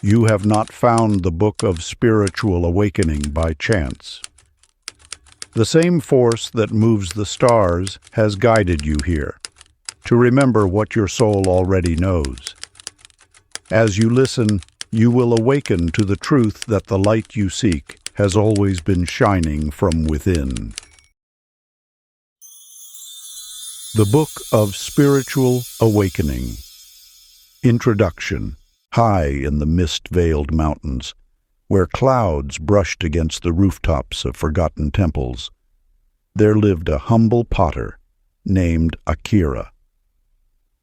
You have not found the book of spiritual awakening by chance. The same force that moves the stars has guided you here, to remember what your soul already knows. As you listen, you will awaken to the truth that the light you seek has always been shining from within. The Book of Spiritual Awakening. Introduction. High in the mist-veiled mountains, where clouds brushed against the rooftops of forgotten temples, there lived a humble potter named Akira.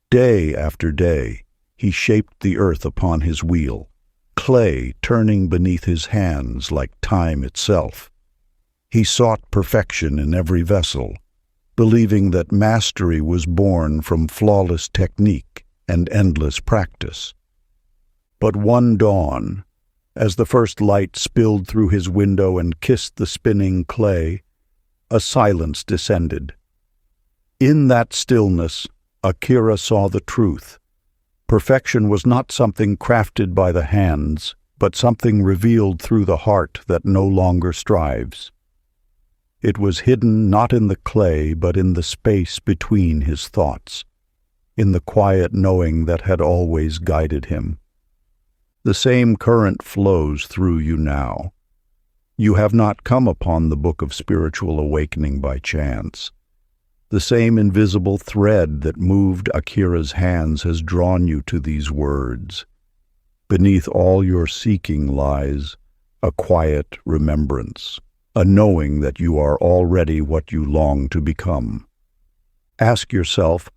Day after day, he shaped the earth upon his wheel, clay turning beneath his hands like time itself. He sought perfection in every vessel, believing that mastery was born from flawless technique and endless practice. But one dawn, as the first light spilled through his window and kissed the spinning clay, a silence descended. In that stillness, Akira saw the truth. Perfection was not something crafted by the hands, but something revealed through the heart that no longer strives. It was hidden not in the clay, but in the space between his thoughts, in the quiet knowing that had always guided him. The same current flows through you now. You have not come upon the book of spiritual awakening by chance. The same invisible thread that moved Akira's hands has drawn you to these words. Beneath all your seeking lies a quiet remembrance, a knowing that you are already what you long to become. Ask yourself,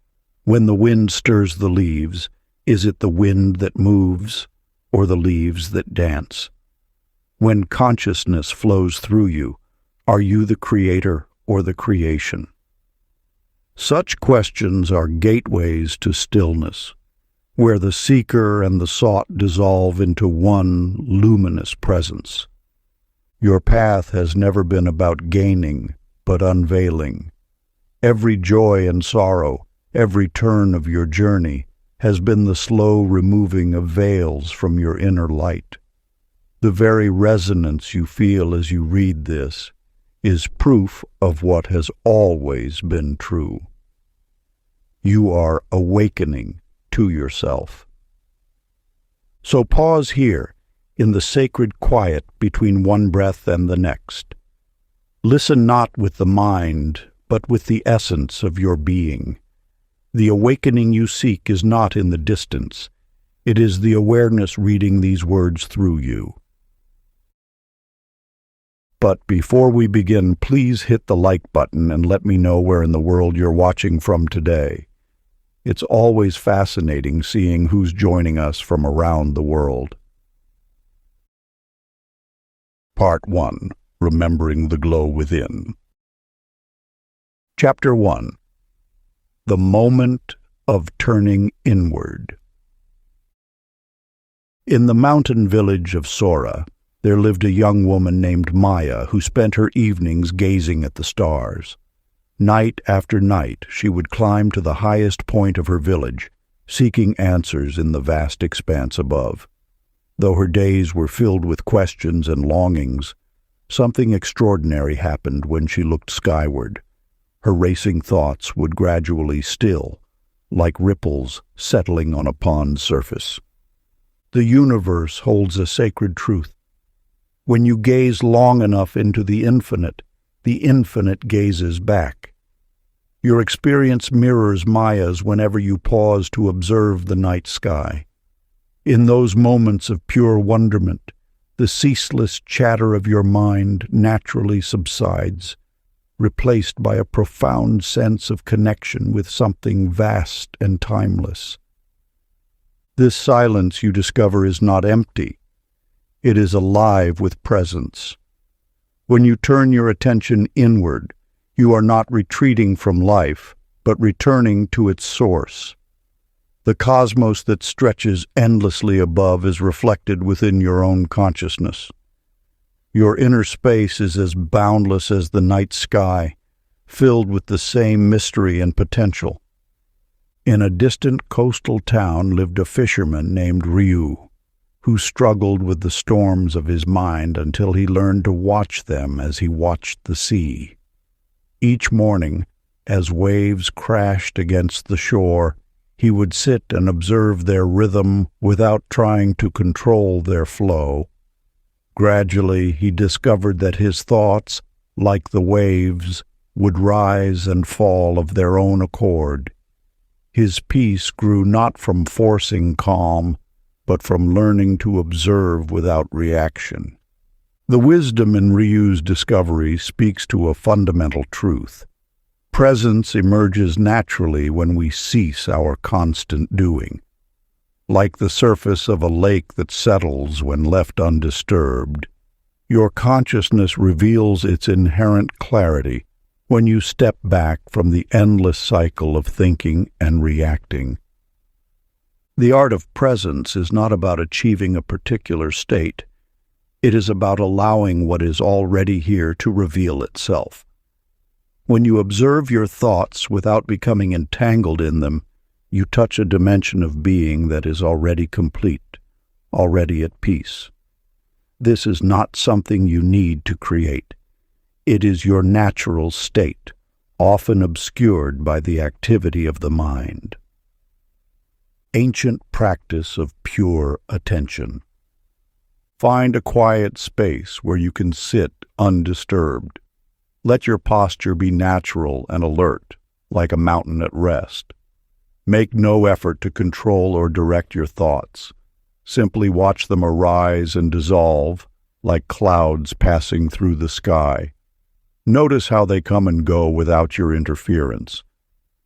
when the wind stirs the leaves, is it the wind that moves, or the leaves that dance? When consciousness flows through you, are you the creator or the creation? Such questions are gateways to stillness, where the seeker and the sought dissolve into one luminous presence. Your path has never been about gaining, but unveiling. Every joy and sorrow, every turn of your journey, has been the slow removing of veils from your inner light. The very resonance you feel as you read this is proof of what has always been true. You are awakening to yourself. So pause here in the sacred quiet between one breath and the next. Listen not with the mind, but with the essence of your being. The awakening you seek is not in the distance. It is the awareness reading these words through you. But before we begin, please hit the like button and let me know where in the world you're watching from today. It's always fascinating seeing who's joining us from around the world. Part 1. Remembering the Glow Within. Chapter 1. The Moment of Turning Inward. In the mountain village of Sora, there lived a young woman named Maya who spent her evenings gazing at the stars. Night after night, she would climb to the highest point of her village, seeking answers in the vast expanse above. Though her days were filled with questions and longings, something extraordinary happened when she looked skyward. Her racing thoughts would gradually still, like ripples settling on a pond's surface. The universe holds a sacred truth. When you gaze long enough into the infinite gazes back. Your experience mirrors Maya's whenever you pause to observe the night sky. In those moments of pure wonderment, the ceaseless chatter of your mind naturally subsides, replaced by a profound sense of connection with something vast and timeless. This silence, you discover, is not empty. It is alive with presence. When you turn your attention inward, you are not retreating from life, but returning to its source. The cosmos that stretches endlessly above is reflected within your own consciousness. Your inner space is as boundless as the night sky, filled with the same mystery and potential. In a distant coastal town lived a fisherman named Ryu. who struggled with the storms of his mind until he learned to watch them as he watched the sea. Each morning, as waves crashed against the shore, he would sit and observe their rhythm without trying to control their flow. Gradually, he discovered that his thoughts, like the waves, would rise and fall of their own accord. His peace grew not from forcing calm, but from learning to observe without reaction. The wisdom in Ryu's discovery speaks to a fundamental truth. Presence emerges naturally when we cease our constant doing. Like the surface of a lake that settles when left undisturbed, your consciousness reveals its inherent clarity when you step back from the endless cycle of thinking and reacting. The art of presence is not about achieving a particular state. It is about allowing what is already here to reveal itself. When you observe your thoughts without becoming entangled in them, you touch a dimension of being that is already complete, already at peace. This is not something you need to create. It is your natural state, often obscured by the activity of the mind. Ancient practice of pure attention. Find a quiet space where you can sit undisturbed. Let your posture be natural and alert, like a mountain at rest. Make no effort to control or direct your thoughts. Simply watch them arise and dissolve, like clouds passing through the sky. Notice how they come and go without your interference.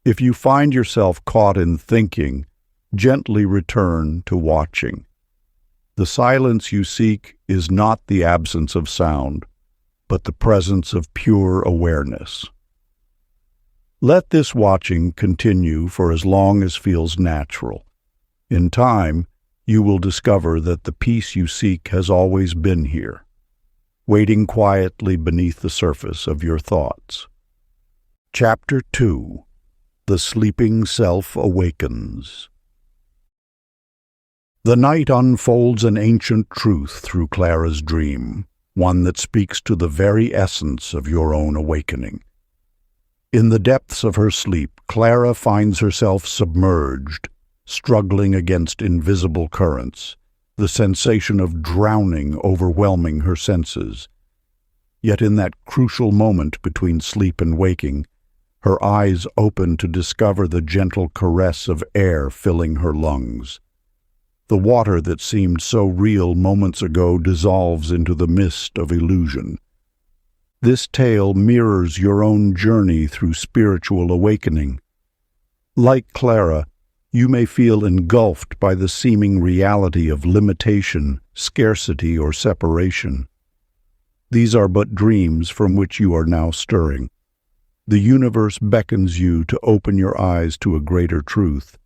If you find yourself caught in thinking, gently return to watching. The silence you seek is not the absence of sound, but the presence of pure awareness. Let this watching continue for as long as feels natural. In time, you will discover that the peace you seek has always been here, waiting quietly beneath the surface of your thoughts. Chapter 2. The Sleeping Self Awakens. The night unfolds an ancient truth through Clara's dream, one that speaks to the very essence of your own awakening. In the depths of her sleep, Clara finds herself submerged, struggling against invisible currents, the sensation of drowning overwhelming her senses. Yet in that crucial moment between sleep and waking, her eyes open to discover the gentle caress of air filling her lungs. The water that seemed so real moments ago dissolves into the mist of illusion. This tale mirrors your own journey through spiritual awakening. Like Clara, you may feel engulfed by the seeming reality of limitation, scarcity, or separation. These are but dreams from which you are now stirring. The universe beckons you to open your eyes to a greater truth,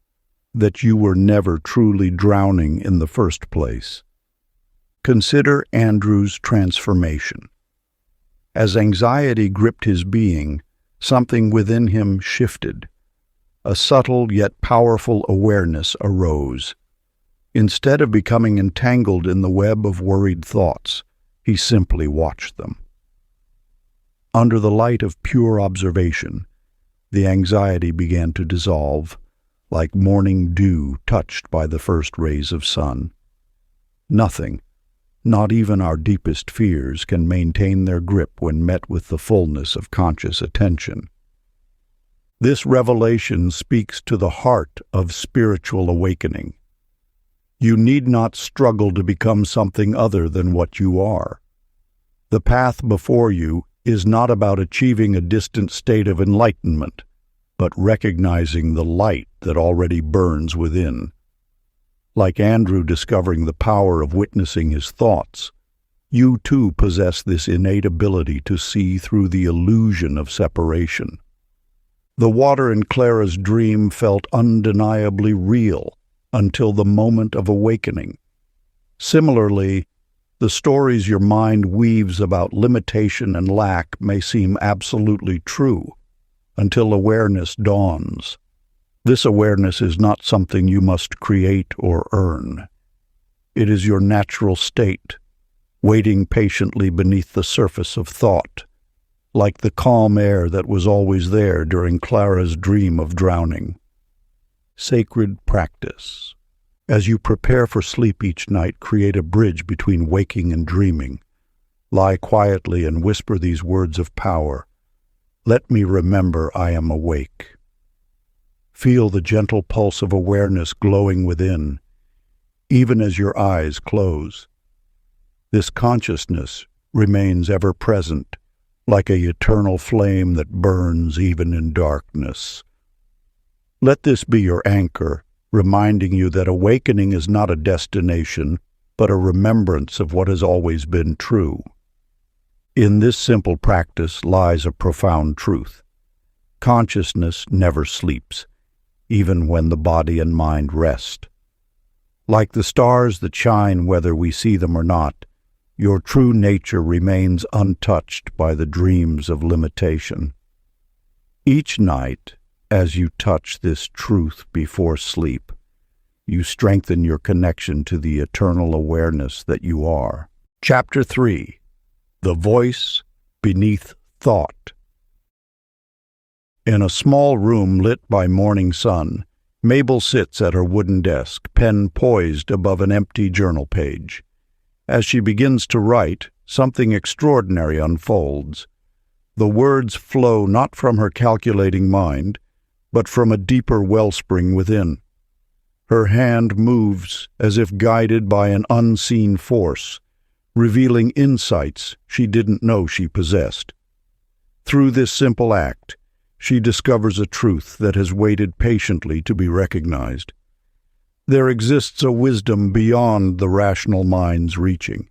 that you were never truly drowning in the first place. Consider Andrew's transformation. As anxiety gripped his being, something within him shifted. A subtle yet powerful awareness arose. Instead of becoming entangled in the web of worried thoughts, he simply watched them. Under the light of pure observation, the anxiety began to dissolve, like morning dew touched by the first rays of sun. Nothing, not even our deepest fears, can maintain their grip when met with the fullness of conscious attention. This revelation speaks to the heart of spiritual awakening. You need not struggle to become something other than what you are. The path before you is not about achieving a distant state of enlightenment, but recognizing the light that already burns within. Like Andrew discovering the power of witnessing his thoughts, you too possess this innate ability to see through the illusion of separation. The water in Clara's dream felt undeniably real until the moment of awakening. Similarly, the stories your mind weaves about limitation and lack may seem absolutely true until awareness dawns. This awareness is not something you must create or earn. It is your natural state, waiting patiently beneath the surface of thought, like the calm air that was always there during Clara's dream of drowning. Sacred practice. As you prepare for sleep each night, create a bridge between waking and dreaming. Lie quietly and whisper these words of power. Let me remember I am awake. Feel the gentle pulse of awareness glowing within, even as your eyes close. This consciousness remains ever present, like an eternal flame that burns even in darkness. Let this be your anchor, reminding you that awakening is not a destination, but a remembrance of what has always been true. In this simple practice lies a profound truth. Consciousness never sleeps, even when the body and mind rest. Like the stars that shine whether we see them or not, your true nature remains untouched by the dreams of limitation. Each night, as you touch this truth before sleep, you strengthen your connection to the eternal awareness that you are. Chapter 3. The Voice Beneath Thought. In a small room lit by morning sun, Mabel sits at her wooden desk, pen poised above an empty journal page. As she begins to write, something extraordinary unfolds. The words flow not from her calculating mind, but from a deeper wellspring within. Her hand moves as if guided by an unseen force, revealing insights she didn't know she possessed. Through this simple act, she discovers a truth that has waited patiently to be recognized. There exists a wisdom beyond the rational mind's reaching.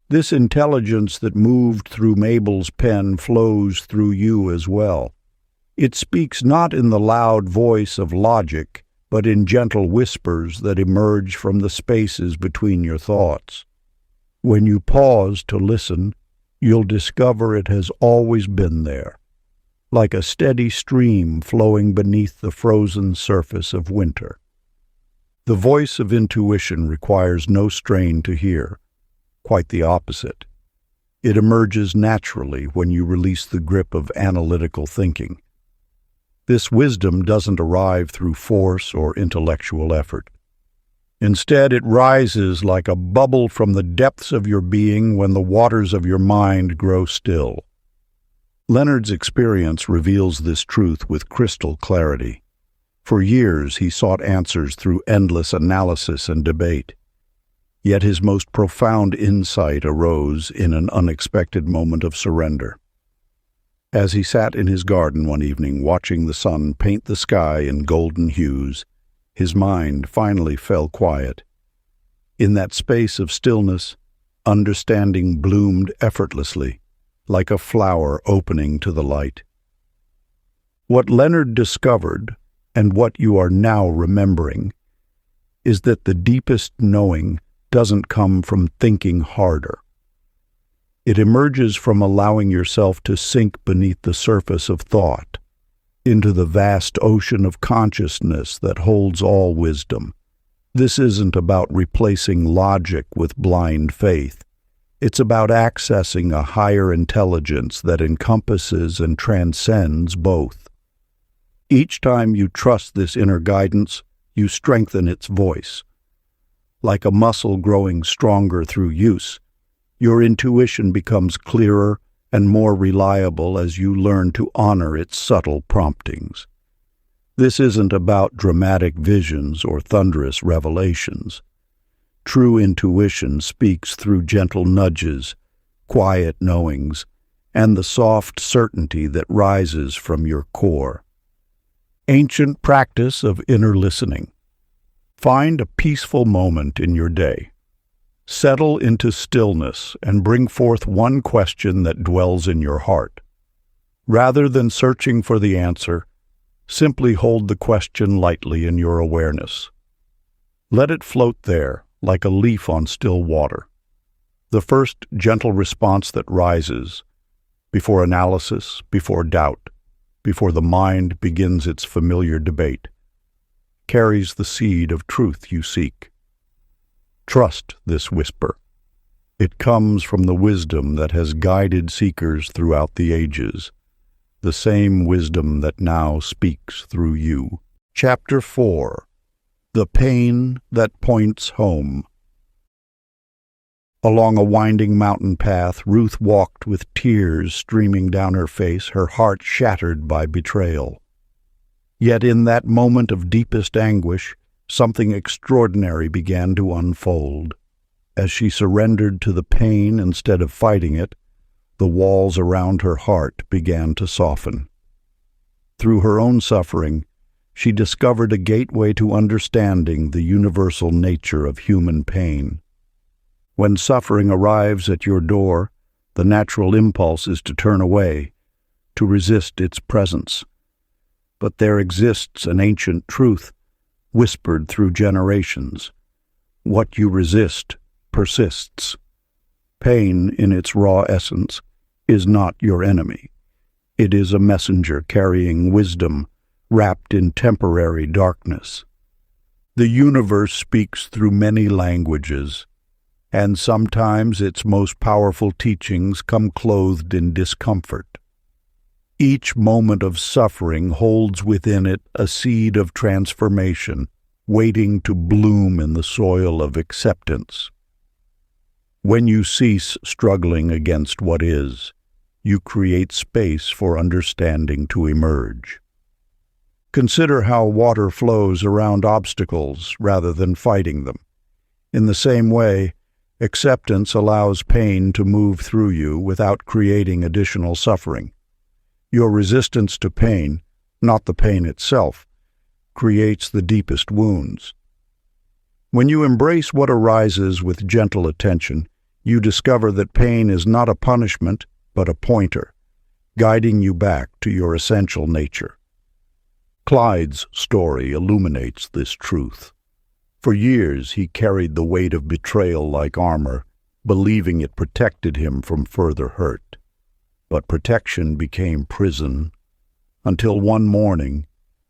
This intelligence that moved through Mabel's pen flows through you as well. It speaks not in the loud voice of logic, but in gentle whispers that emerge from the spaces between your thoughts. When you pause to listen, you'll discover it has always been there, like a steady stream flowing beneath the frozen surface of winter. The voice of intuition requires no strain to hear, quite the opposite. It emerges naturally when you release the grip of analytical thinking. This wisdom doesn't arrive through force or intellectual effort. Instead, it rises like a bubble from the depths of your being when the waters of your mind grow still. Leonard's experience reveals this truth with crystal clarity. For years, he sought answers through endless analysis and debate. Yet his most profound insight arose in an unexpected moment of surrender. As he sat in his garden one evening watching the sun paint the sky in golden hues, his mind finally fell quiet. In that space of stillness, understanding bloomed effortlessly, like a flower opening to the light. What Leonard discovered, and what you are now remembering, is that the deepest knowing doesn't come from thinking harder. It emerges from allowing yourself to sink beneath the surface of thought, into the vast ocean of consciousness that holds all wisdom. This isn't about replacing logic with blind faith. It's about accessing a higher intelligence that encompasses and transcends both. Each time you trust this inner guidance, you strengthen its voice. Like a muscle growing stronger through use, your intuition becomes clearer and more reliable as you learn to honor its subtle promptings. This isn't about dramatic visions or thunderous revelations. True intuition speaks through gentle nudges, quiet knowings, and the soft certainty that rises from your core. Ancient practice of inner listening. Find a peaceful moment in your day. Settle into stillness and bring forth one question that dwells in your heart. Rather than searching for the answer, simply hold the question lightly in your awareness. Let it float there, like a leaf on still water. The first gentle response that rises, before analysis, before doubt, before the mind begins its familiar debate, carries the seed of truth you seek. Trust this whisper. It comes from the wisdom that has guided seekers throughout the ages, the same wisdom that now speaks through you. Chapter 4. The Pain That Points Home. Along a winding mountain path, Ruth walked with tears streaming down her face, her heart shattered by betrayal. Yet in that moment of deepest anguish, something extraordinary began to unfold. As she surrendered to the pain instead of fighting it, the walls around her heart began to soften. Through her own suffering, she discovered a gateway to understanding the universal nature of human pain. When suffering arrives at your door, the natural impulse is to turn away, to resist its presence. But there exists an ancient truth, whispered through generations. What you resist persists. Pain, in its raw essence, is not your enemy. It is a messenger carrying wisdom, wrapped in temporary darkness. The universe speaks through many languages, and sometimes its most powerful teachings come clothed in discomfort. Each moment of suffering holds within it a seed of transformation, waiting to bloom in the soil of acceptance. When you cease struggling against what is, you create space for understanding to emerge. Consider how water flows around obstacles rather than fighting them. In the same way, acceptance allows pain to move through you without creating additional suffering. Your resistance to pain, not the pain itself, creates the deepest wounds. When you embrace what arises with gentle attention, you discover that pain is not a punishment, but a pointer, guiding you back to your essential nature. Clyde's story illuminates this truth. For years he carried the weight of betrayal like armor, believing it protected him from further hurt. But protection became prison, until one morning,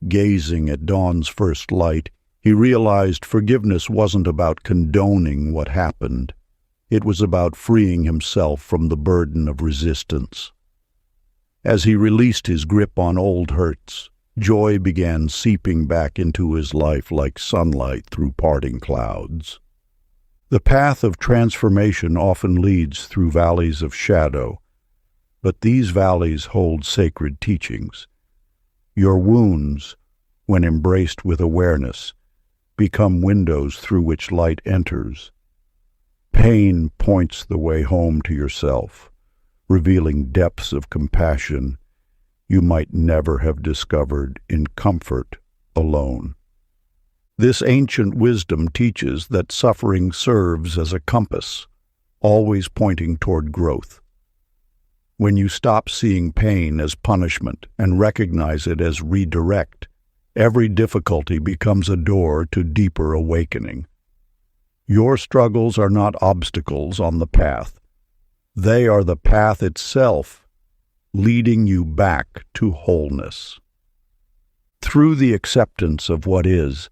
gazing at dawn's first light, he realized forgiveness wasn't about condoning what happened. It was about freeing himself from the burden of resistance. As he released his grip on old hurts, joy began seeping back into his life like sunlight through parting clouds. The path of transformation often leads through valleys of shadow, but these valleys hold sacred teachings. Your wounds, when embraced with awareness, become windows through which light enters. Pain points the way home to yourself, revealing depths of compassion you might never have discovered in comfort alone. This ancient wisdom teaches that suffering serves as a compass, always pointing toward growth. When you stop seeing pain as punishment and recognize it as redirect, every difficulty becomes a door to deeper awakening. Your struggles are not obstacles on the path. They are the path itself, leading you back to wholeness. Through the acceptance of what is,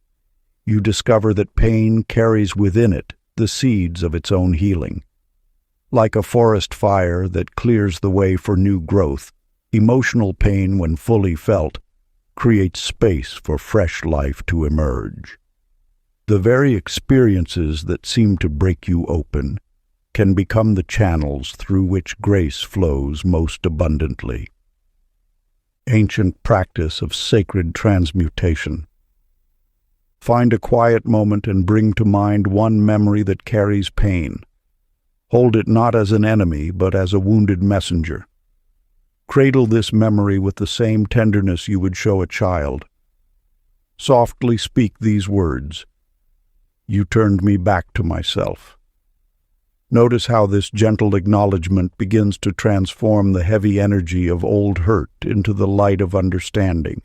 you discover that pain carries within it the seeds of its own healing. Like a forest fire that clears the way for new growth, emotional pain, when fully felt, creates space for fresh life to emerge. The very experiences that seem to break you open can become the channels through which grace flows most abundantly. Ancient practice of sacred transmutation. Find a quiet moment and bring to mind one memory that carries pain. Hold it not as an enemy, but as a wounded messenger. Cradle this memory with the same tenderness you would show a child. Softly speak these words: "You turned me back to myself." Notice how this gentle acknowledgement begins to transform the heavy energy of old hurt into the light of understanding.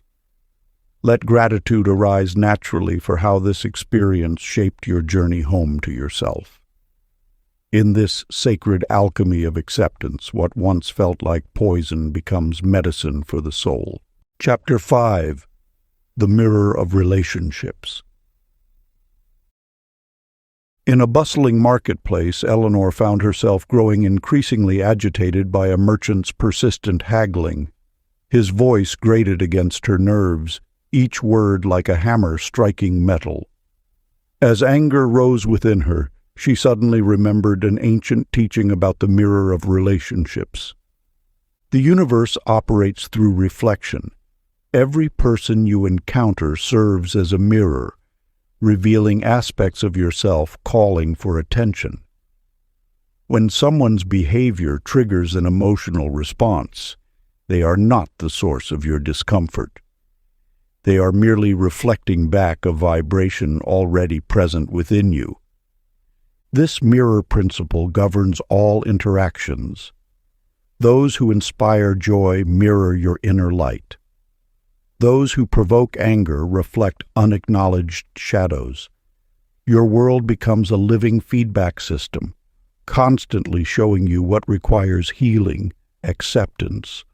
Let gratitude arise naturally for how this experience shaped your journey home to yourself. In this sacred alchemy of acceptance, what once felt like poison becomes medicine for the soul. Chapter 5. The Mirror of Relationships. In a bustling marketplace, Eleanor found herself growing increasingly agitated by a merchant's persistent haggling. His voice grated against her nerves, each word like a hammer striking metal. As anger rose within her, she suddenly remembered an ancient teaching about the mirror of relationships. The universe operates through reflection. Every person you encounter serves as a mirror, revealing aspects of yourself calling for attention. When someone's behavior triggers an emotional response, they are not the source of your discomfort. They are merely reflecting back a vibration already present within you. This mirror principle governs all interactions. Those who inspire joy mirror your inner light. Those who provoke anger reflect unacknowledged shadows. Your world becomes a living feedback system, constantly showing you what requires healing, acceptance,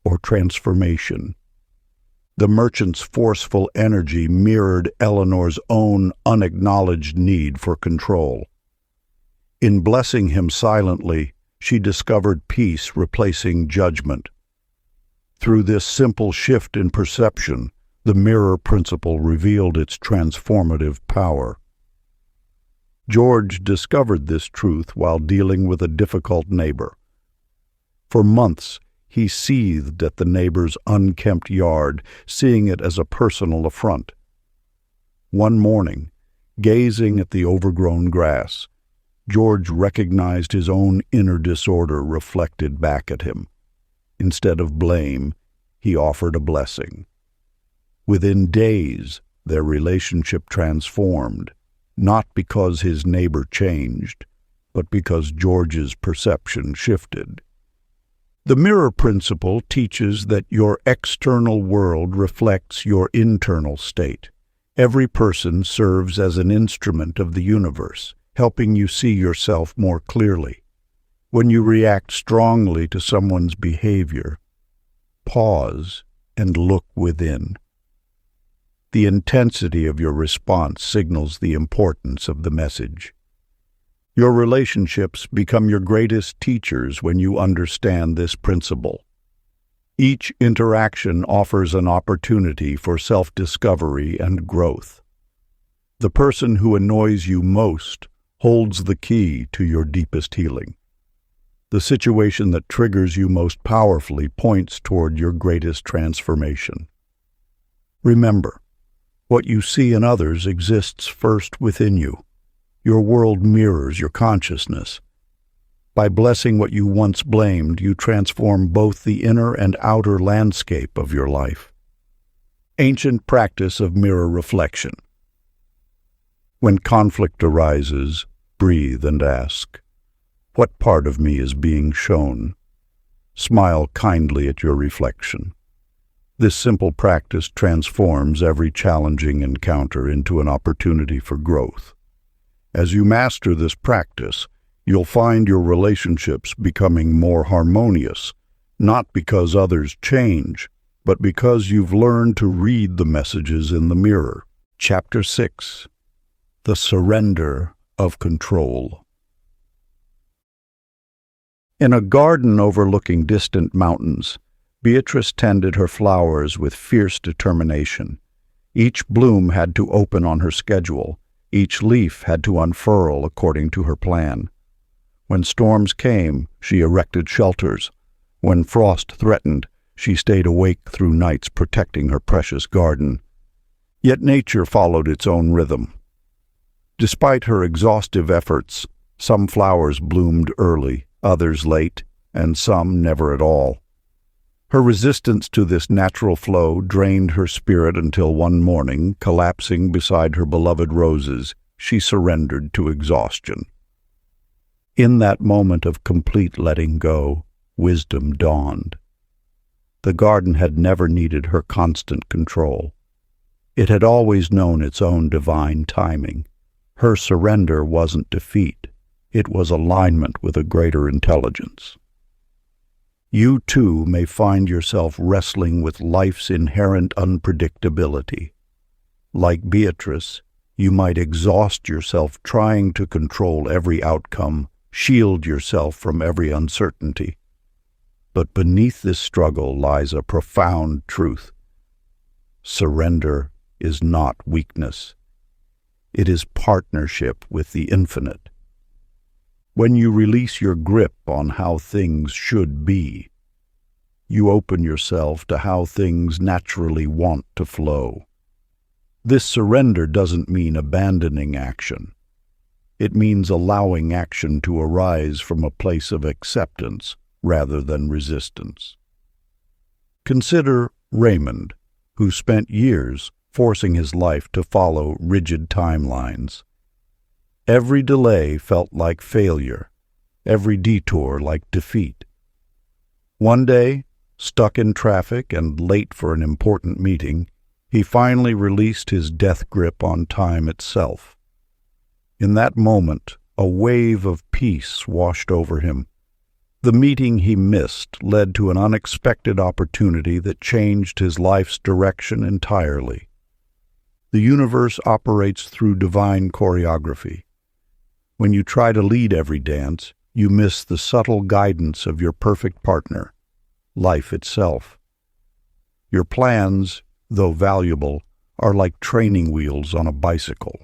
or transformation. The merchant's forceful energy mirrored Eleanor's own unacknowledged need for control. In blessing him silently, she discovered peace replacing judgment. Through this simple shift in perception, the mirror principle revealed its transformative power. George discovered this truth while dealing with a difficult neighbor. For months, he seethed at the neighbor's unkempt yard, seeing it as a personal affront. One morning, gazing at the overgrown grass, George recognized his own inner disorder reflected back at him. Instead of blame, he offered a blessing. Within days, their relationship transformed, not because his neighbor changed, but because George's perception shifted. The mirror principle teaches that your external world reflects your internal state. Every person serves as an instrument of the universe, helping you see yourself more clearly. When you react strongly to someone's behavior, pause and look within. The intensity of your response signals the importance of the message. Your relationships become your greatest teachers when you understand this principle. Each interaction offers an opportunity for self-discovery and growth. The person who annoys you most holds the key to your deepest healing. The situation that triggers you most powerfully points toward your greatest transformation. Remember, what you see in others exists first within you. Your world mirrors your consciousness. By blessing what you once blamed, you transform both the inner and outer landscape of your life. Ancient practice of mirror reflection. When conflict arises, breathe and ask, "What part of me is being shown?" Smile kindly at your reflection. This simple practice transforms every challenging encounter into an opportunity for growth. As you master this practice, you'll find your relationships becoming more harmonious, not because others change, but because you've learned to read the messages in the mirror. Chapter 6. The Surrender of Control. In a garden overlooking distant mountains, Beatrice tended her flowers with fierce determination. Each bloom had to open on her schedule. Each leaf had to unfurl according to her plan. When storms came, she erected shelters. When frost threatened, she stayed awake through nights protecting her precious garden. Yet nature followed its own rhythm. Despite her exhaustive efforts, some flowers bloomed early, others late, and some never at all. Her resistance to this natural flow drained her spirit until one morning, collapsing beside her beloved roses, she surrendered to exhaustion. In that moment of complete letting go, wisdom dawned. The garden had never needed her constant control. It had always known its own divine timing. Her surrender wasn't defeat. It was alignment with a greater intelligence. You too may find yourself wrestling with life's inherent unpredictability. Like Beatrice, You might exhaust yourself trying to control every outcome, shield yourself from every uncertainty. But beneath this struggle lies a profound truth. Surrender is not weakness. It is partnership with the infinite. When you release your grip on how things should be, you open yourself to how things naturally want to flow. This surrender doesn't mean abandoning action. It means allowing action to arise from a place of acceptance rather than resistance. Consider Raymond, who spent years forcing his life to follow rigid timelines. Every delay felt like failure, every detour like defeat. One day, stuck in traffic and late for an important meeting, he finally released his death grip on time itself. In that moment, a wave of peace washed over him. The meeting he missed led to an unexpected opportunity that changed his life's direction entirely. The universe operates through divine choreography. When you try to lead every dance, you miss the subtle guidance of your perfect partner, life itself. Your plans, though valuable, are like training wheels on a bicycle.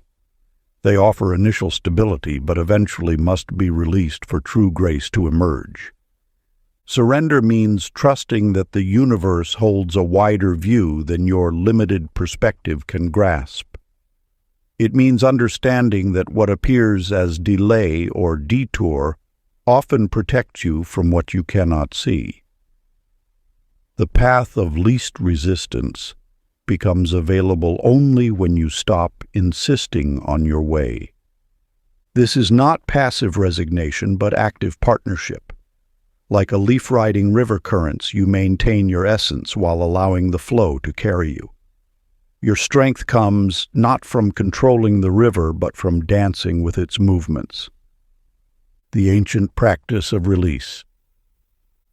They offer initial stability, but eventually must be released for true grace to emerge. Surrender means trusting that the universe holds a wider view than your limited perspective can grasp. It means understanding that what appears as delay or detour often protects you from what you cannot see. The path of least resistance becomes available only when you stop insisting on your way. This is not passive resignation, but active partnership. Like a leaf riding river currents, you maintain your essence while allowing the flow to carry you. Your strength comes not from controlling the river, but from dancing with its movements. The ancient practice of release.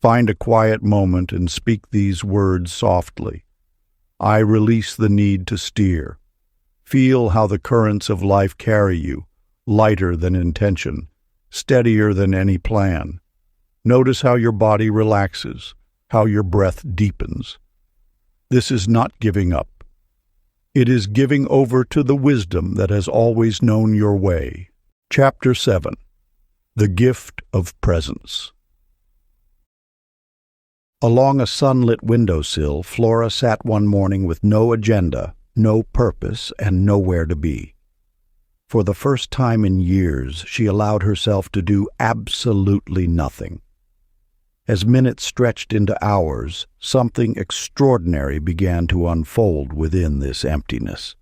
Find a quiet moment and speak these words softly. I release the need to steer. Feel how the currents of life carry you, lighter than intention, steadier than any plan. Notice how your body relaxes, how your breath deepens. This is not giving up. It is giving over to the wisdom that has always known your way. Chapter 7. The Gift of Presence. Along a sunlit windowsill, Flora sat one morning with no agenda, no purpose, and nowhere to be. For the first time in years, she allowed herself to do absolutely nothing. As minutes stretched into hours, something extraordinary began to unfold within this emptiness.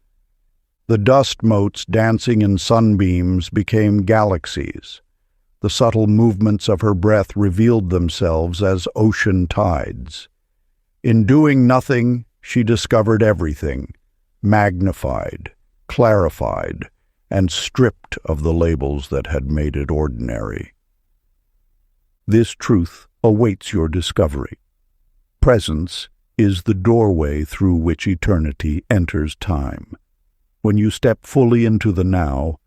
The dust motes dancing in sunbeams became galaxies. The subtle movements of her breath revealed themselves as ocean tides. In doing nothing, she discovered everything, magnified, clarified, and stripped of the labels that had made it ordinary. This truth awaits your discovery. Presence is the doorway through which eternity enters time. When you step fully into the now,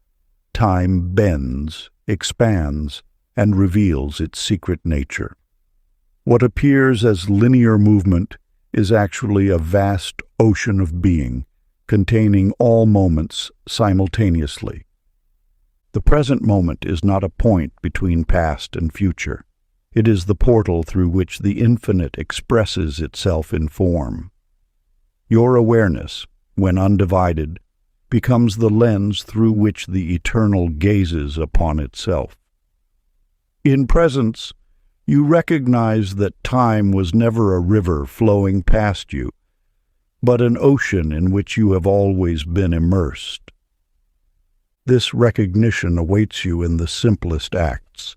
time bends, expands, and reveals its secret nature. What appears as linear movement is actually a vast ocean of being, containing all moments simultaneously. The present moment is not a point between past and future. It is the portal through which the infinite expresses itself in form. Your awareness, when undivided, becomes the lens through which the eternal gazes upon itself. In presence, you recognize that time was never a river flowing past you, but an ocean in which you have always been immersed. This recognition awaits you in the simplest acts,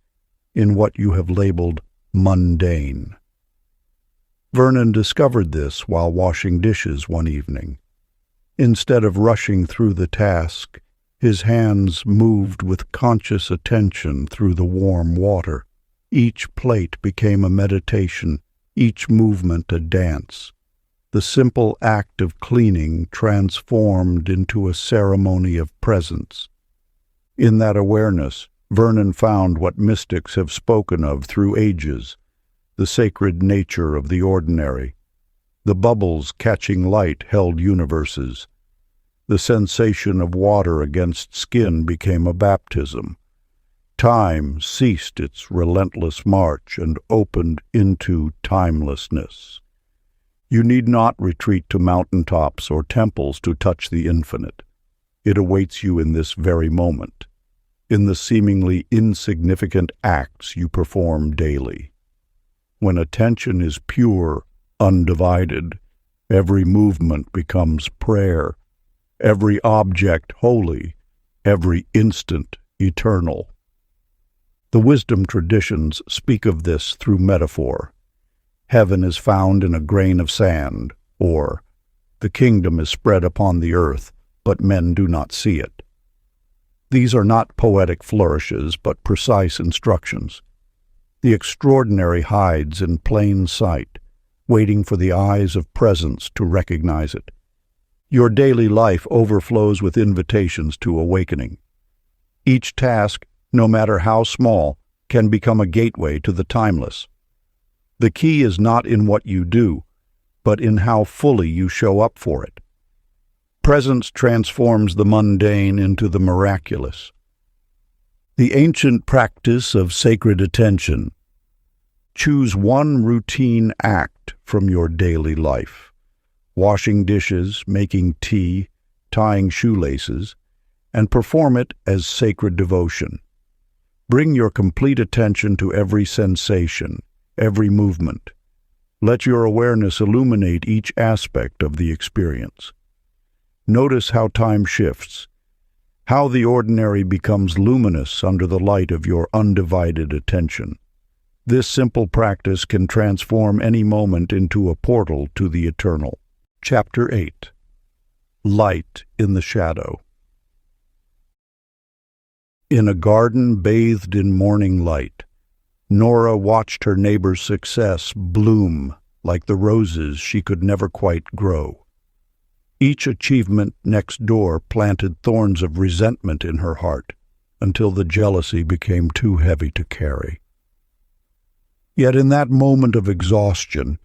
in what you have labeled mundane. Vernon discovered this while washing dishes one evening. Instead of rushing through the task, his hands moved with conscious attention through the warm water. Each plate became a meditation, each movement a dance. the simple act of cleaning transformed into a ceremony of presence. In that awareness, Vernon found what mystics have spoken of through ages, the sacred nature of the ordinary. The bubbles catching light held universes. The sensation of water against skin became a baptism. Time ceased its relentless march and opened into timelessness. You need not retreat to mountaintops or temples to touch the infinite. It awaits you in this very moment, in the seemingly insignificant acts you perform daily. When attention is pure, undivided, every movement becomes prayer, every object holy, every instant eternal. The wisdom traditions speak of this through metaphor. Heaven is found in a grain of sand, or the kingdom is spread upon the earth, but men do not see it. These are not poetic flourishes, but precise instructions. The extraordinary hides in plain sight, waiting for the eyes of presence to recognize it. Your daily life overflows with invitations to awakening. Each task, no matter how small, can become a gateway to the timeless. The key is not in what you do, but in how fully you show up for it. Presence transforms the mundane into the miraculous. The ancient practice of sacred attention. Choose one routine act from your daily life. Washing dishes, making tea, tying shoelaces, and perform it as sacred devotion. Bring your complete attention to every sensation, every movement. Let your awareness illuminate each aspect of the experience. Notice how time shifts, how the ordinary becomes luminous under the light of your undivided attention. This simple practice can transform any moment into a portal to the eternal. Chapter 8. Light in the Shadow. In a garden bathed in morning light, Nora watched her neighbor's success bloom like the roses she could never quite grow. Each achievement next door planted thorns of resentment in her heart until the jealousy became too heavy to carry. Yet in that moment of exhaustion,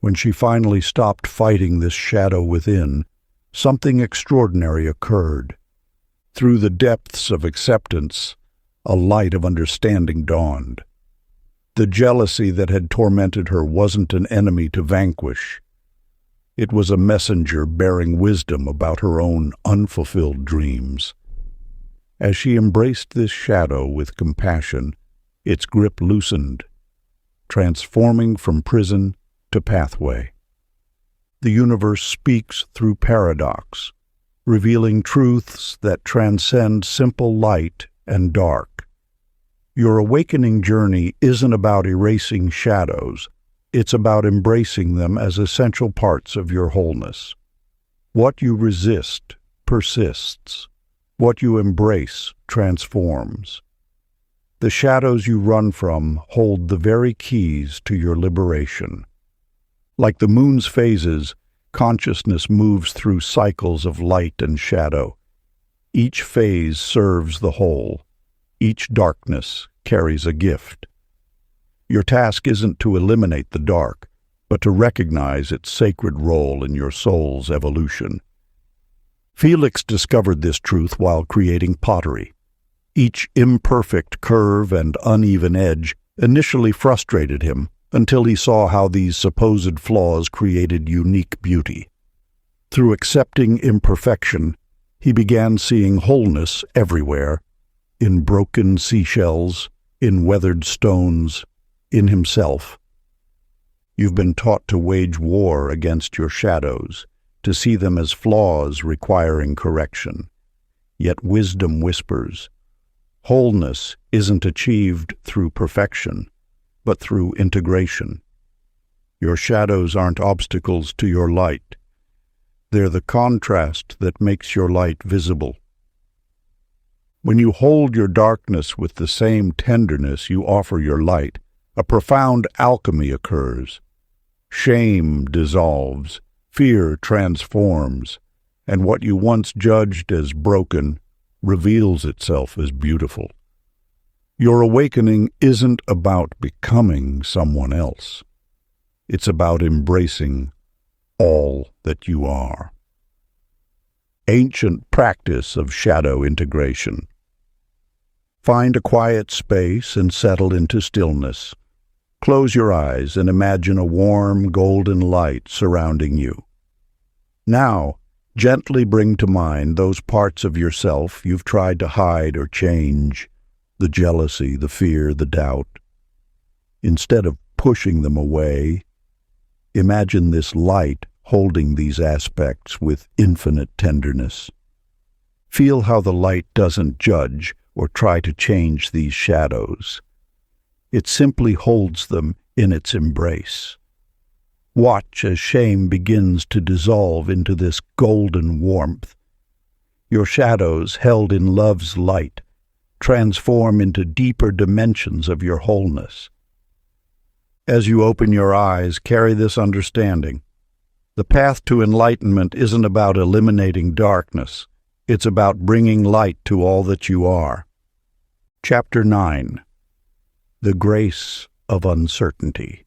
when she finally stopped fighting this shadow within, something extraordinary occurred. Through the depths of acceptance, a light of understanding dawned. The jealousy that had tormented her wasn't an enemy to vanquish. It was a messenger bearing wisdom about her own unfulfilled dreams. As she embraced this shadow with compassion, its grip loosened, transforming from prison to pathway. The universe speaks through paradox, revealing truths that transcend simple light and dark. Your awakening journey isn't about erasing shadows. It's about embracing them as essential parts of your wholeness. What you resist persists. What you embrace transforms. The shadows you run from hold the very keys to your liberation. Like the moon's phases, consciousness moves through cycles of light and shadow. Each phase serves the whole. Each darkness carries a gift. Your task isn't to eliminate the dark, but to recognize its sacred role in your soul's evolution. Felix discovered this truth while creating pottery. Each imperfect curve and uneven edge initially frustrated him until he saw how these supposed flaws created unique beauty. Through accepting imperfection, he began seeing wholeness everywhere, in broken seashells, in weathered stones, in himself. You've been taught to wage war against your shadows, to see them as flaws requiring correction. Yet wisdom whispers, wholeness isn't achieved through perfection, but through integration. Your shadows aren't obstacles to your light. They're the contrast that makes your light visible. When you hold your darkness with the same tenderness you offer your light, a profound alchemy occurs. Shame dissolves, Fear transforms, and what you once judged as broken reveals itself as beautiful. Your awakening isn't about becoming someone else. It's about embracing all that you are. Ancient practice of shadow integration. Find a quiet space and settle into stillness. Close your eyes and imagine a warm, golden light surrounding you. Now, gently bring to mind those parts of yourself you've tried to hide or change, the jealousy, the fear, the doubt. Instead of pushing them away, imagine this light holding these aspects with infinite tenderness. Feel how the light doesn't judge or try to change these shadows. It simply holds them in its embrace. Watch as shame begins to dissolve into this golden warmth. Your shadows, held in love's light, transform into deeper dimensions of your wholeness. As you open your eyes, carry this understanding. The path to enlightenment isn't about eliminating darkness. It's about bringing light to all that you are. Chapter 9. The Grace of Uncertainty.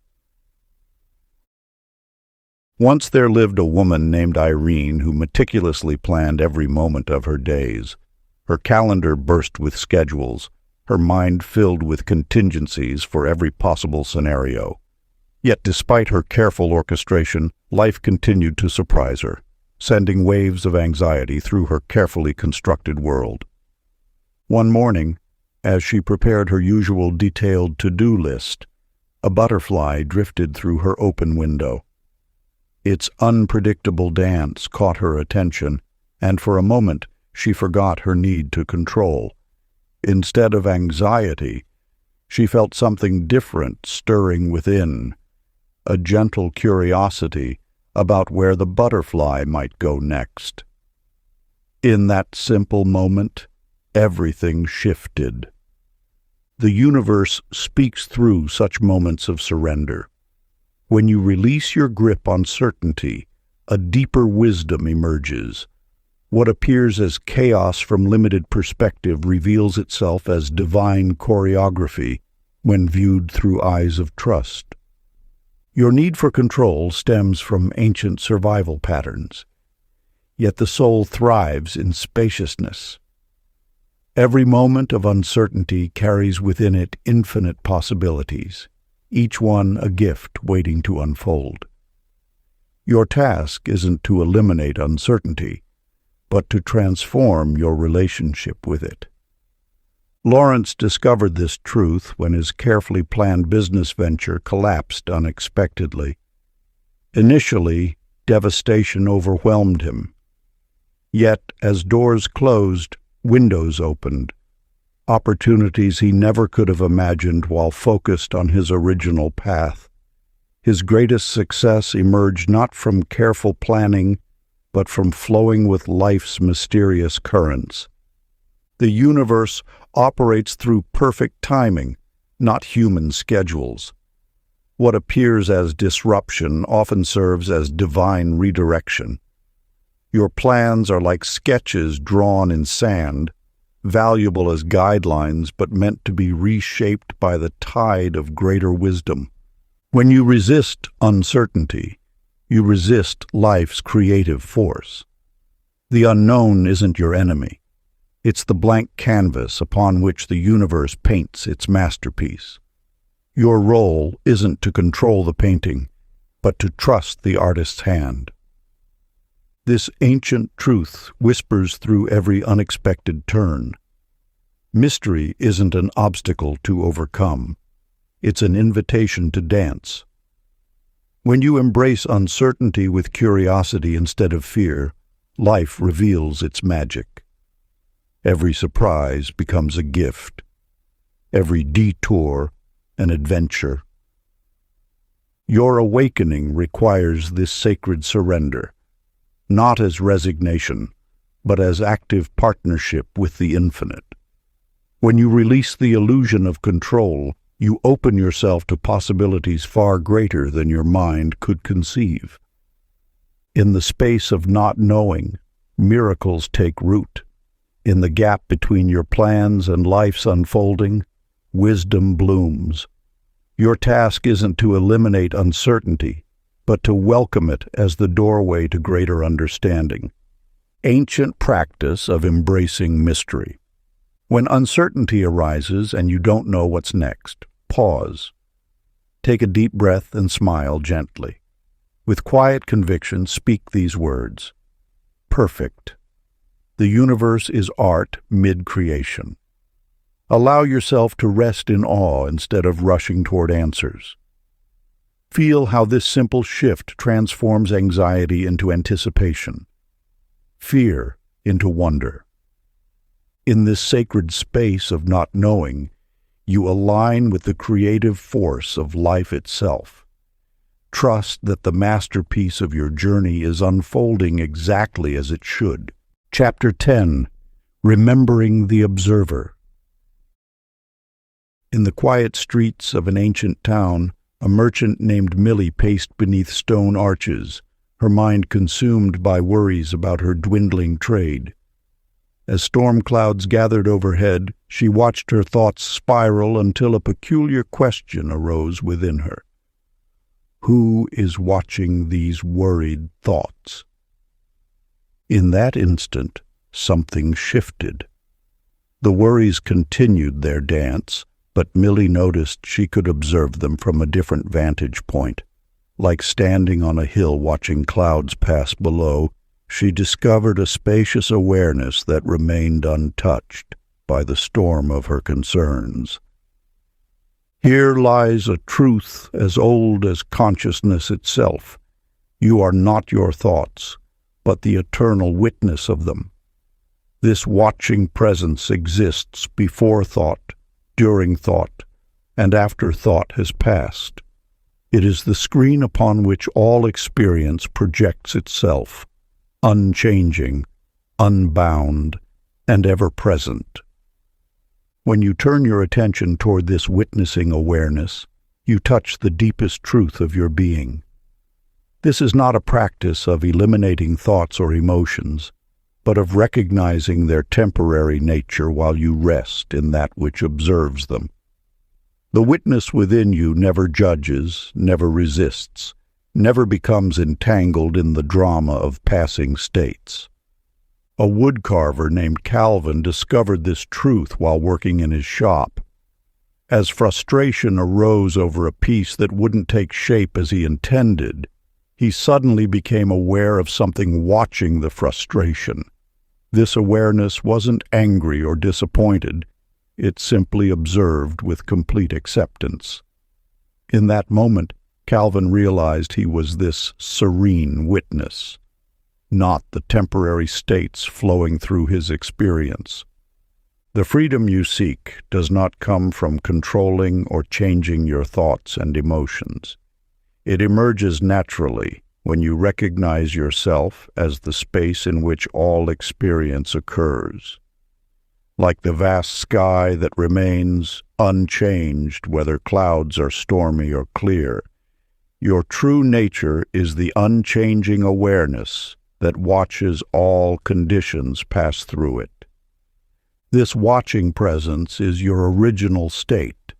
Once there lived a woman named Irene who meticulously planned every moment of her days. Her calendar burst with schedules, her mind filled with contingencies for every possible scenario. Yet despite her careful orchestration, life continued to surprise her, sending waves of anxiety through her carefully constructed world. One morning, as she prepared her usual detailed to-do list, a butterfly drifted through her open window. Its unpredictable dance caught her attention, and for a moment she forgot her need to control. Instead of anxiety, she felt something different stirring within, a gentle curiosity about where the butterfly might go next. In that simple moment, everything shifted. The universe speaks through such moments of surrender. When you release your grip on certainty, a deeper wisdom emerges. What appears as chaos from limited perspective reveals itself as divine choreography when viewed through eyes of trust. Your need for control stems from ancient survival patterns, yet the soul thrives in spaciousness. Every moment of uncertainty carries within it infinite possibilities, each one a gift waiting to unfold. Your task isn't to eliminate uncertainty, but to transform your relationship with it. Lawrence discovered this truth when his carefully planned business venture collapsed unexpectedly. Initially, devastation overwhelmed him. Yet, as doors closed, windows opened, opportunities he never could have imagined while focused on his original path. His greatest success emerged not from careful planning, but from flowing with life's mysterious currents. The universe operates through perfect timing, not human schedules. What appears as disruption often serves as divine redirection. Your plans are like sketches drawn in sand, valuable as guidelines but meant to be reshaped by the tide of greater wisdom. When you resist uncertainty, you resist life's creative force. The unknown isn't your enemy. It's the blank canvas upon which the universe paints its masterpiece. Your role isn't to control the painting, but to trust the artist's hand. This ancient truth whispers through every unexpected turn. Mystery isn't an obstacle to overcome. It's an invitation to dance. When you embrace uncertainty with curiosity instead of fear, life reveals its magic. Every surprise becomes a gift. Every detour, an adventure. Your awakening requires this sacred surrender, not as resignation, but as active partnership with the infinite. When you release the illusion of control, you open yourself to possibilities far greater than your mind could conceive. In the space of not knowing, miracles take root. In the gap between your plans and life's unfolding, wisdom blooms. Your task isn't to eliminate uncertainty, but to welcome it as the doorway to greater understanding. Ancient practice of embracing mystery. When uncertainty arises and you don't know what's next, pause. Take a deep breath and smile gently. With quiet conviction, speak these words. Perfect. The universe is art mid-creation. Allow yourself to rest in awe instead of rushing toward answers. Feel how this simple shift transforms anxiety into anticipation, fear into wonder. In this sacred space of not knowing, you align with the creative force of life itself. Trust that the masterpiece of your journey is unfolding exactly as it should. Chapter 10. Remembering the Observer. In the quiet streets of an ancient town, a merchant named Millie paced beneath stone arches, her mind consumed by worries about her dwindling trade. As storm clouds gathered overhead, she watched her thoughts spiral until a peculiar question arose within her. Who is watching these worried thoughts? In that instant, something shifted. The worries continued their dance, but Millie noticed she could observe them from a different vantage point. Like standing on a hill watching clouds pass below, she discovered a spacious awareness that remained untouched by the storm of her concerns. Here lies a truth as old as consciousness itself. You are not your thoughts, but the eternal witness of them. This watching presence exists before thought, during thought, and after thought has passed. It is the screen upon which all experience projects itself, unchanging, unbound, and ever-present. When you turn your attention toward this witnessing awareness, you touch the deepest truth of your being. This is not a practice of eliminating thoughts or emotions, but of recognizing their temporary nature while you rest in that which observes them. The witness within you never judges, never resists, never becomes entangled in the drama of passing states. A woodcarver named Calvin discovered this truth while working in his shop. As frustration arose over a piece that wouldn't take shape as he intended, he suddenly became aware of something watching the frustration. This awareness wasn't angry or disappointed. It simply observed with complete acceptance. In that moment, Calvin realized he was this serene witness, not the temporary states flowing through his experience. The freedom you seek does not come from controlling or changing your thoughts and emotions. It emerges naturally when you recognize yourself as the space in which all experience occurs. Like the vast sky that remains unchanged whether clouds are stormy or clear, your true nature is the unchanging awareness that watches all conditions pass through it. This watching presence is your original state.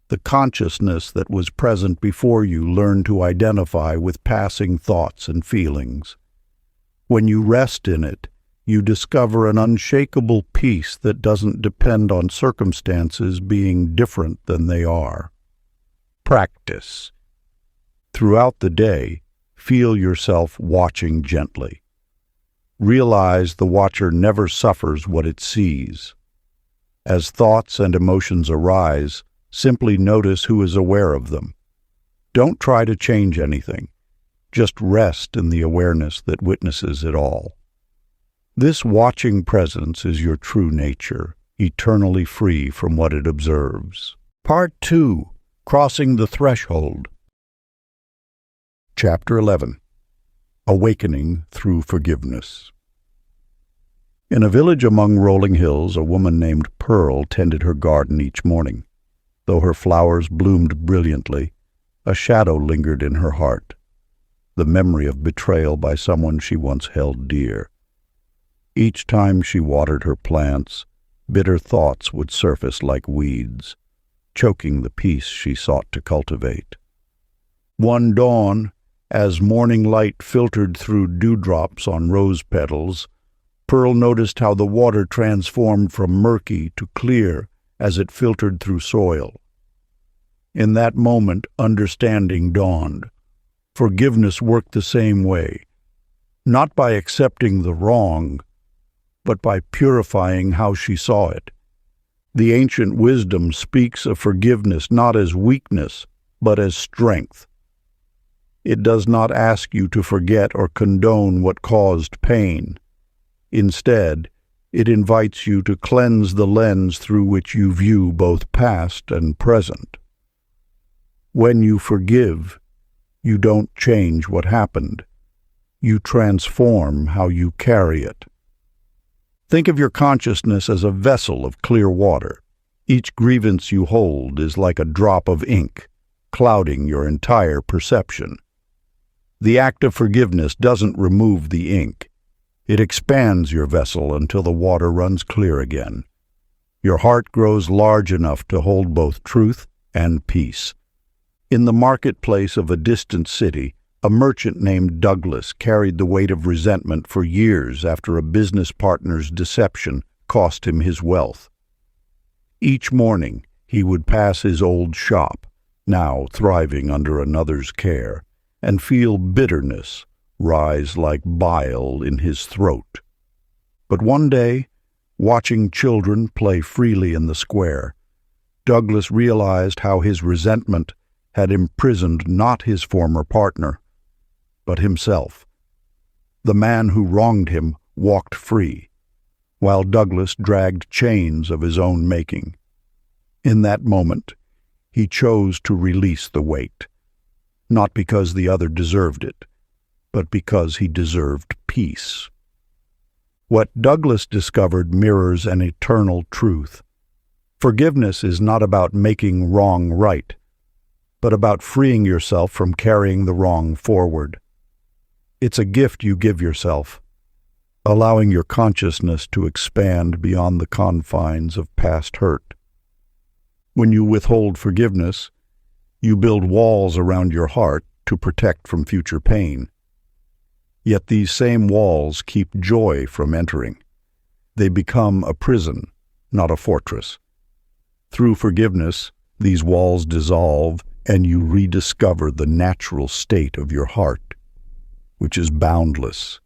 The consciousness that was present before you learned to identify with passing thoughts and feelings. When you rest in it, you discover an unshakable peace that doesn't depend on circumstances being different than they are. Practice. Throughout the day, feel yourself watching gently. Realize the watcher never suffers what it sees. As thoughts and emotions arise, simply notice who is aware of them. Don't try to change anything. Just rest in the awareness that witnesses it all. This watching presence is your true nature, eternally free from what it observes. Part 2. Crossing the Threshold. Chapter 11. Awakening Through Forgiveness. In a village among rolling hills, a woman named Pearl tended her garden each morning. Though her flowers bloomed brilliantly, a shadow lingered in her heart. the memory of betrayal by someone she once held dear. Each time she watered her plants, bitter thoughts would surface like weeds, choking the peace she sought to cultivate. One dawn, as morning light filtered through dewdrops on rose petals, Pearl noticed how the water transformed from murky to clear as it filtered through soil. In that moment, understanding dawned. Forgiveness worked the same way, not by accepting the wrong, but by purifying how she saw it. The ancient wisdom speaks of forgiveness not as weakness, but as strength. It does not ask you to forget or condone what caused pain. Instead, it invites you to cleanse the lens through which you view both past and present. When you forgive, you don't change what happened. You transform how you carry it. Think of your consciousness as a vessel of clear water. Each grievance you hold is like a drop of ink, clouding your entire perception. The act of forgiveness doesn't remove the ink. It expands your vessel until the water runs clear again. Your heart grows large enough to hold both truth and peace. In the marketplace of a distant city, a merchant named Douglas carried the weight of resentment for years after a business partner's deception cost him his wealth. Each morning, he would pass his old shop, now thriving under another's care, and feel bitterness rise like bile in his throat. But one day, watching children play freely in the square, Douglas realized how his resentment had imprisoned not his former partner, but himself. The man who wronged him walked free, while Douglas dragged chains of his own making. In that moment, he chose to release the weight, not because the other deserved it, but because he deserved peace. What Douglas discovered mirrors an eternal truth. Forgiveness is not about making wrong right, but about freeing yourself from carrying the wrong forward. It's a gift you give yourself, allowing your consciousness to expand beyond the confines of past hurt. When you withhold forgiveness, you build walls around your heart to protect from future pain. Yet these same walls keep joy from entering. They become a prison, not a fortress. Through forgiveness, these walls dissolve and you rediscover the natural state of your heart, which is boundless,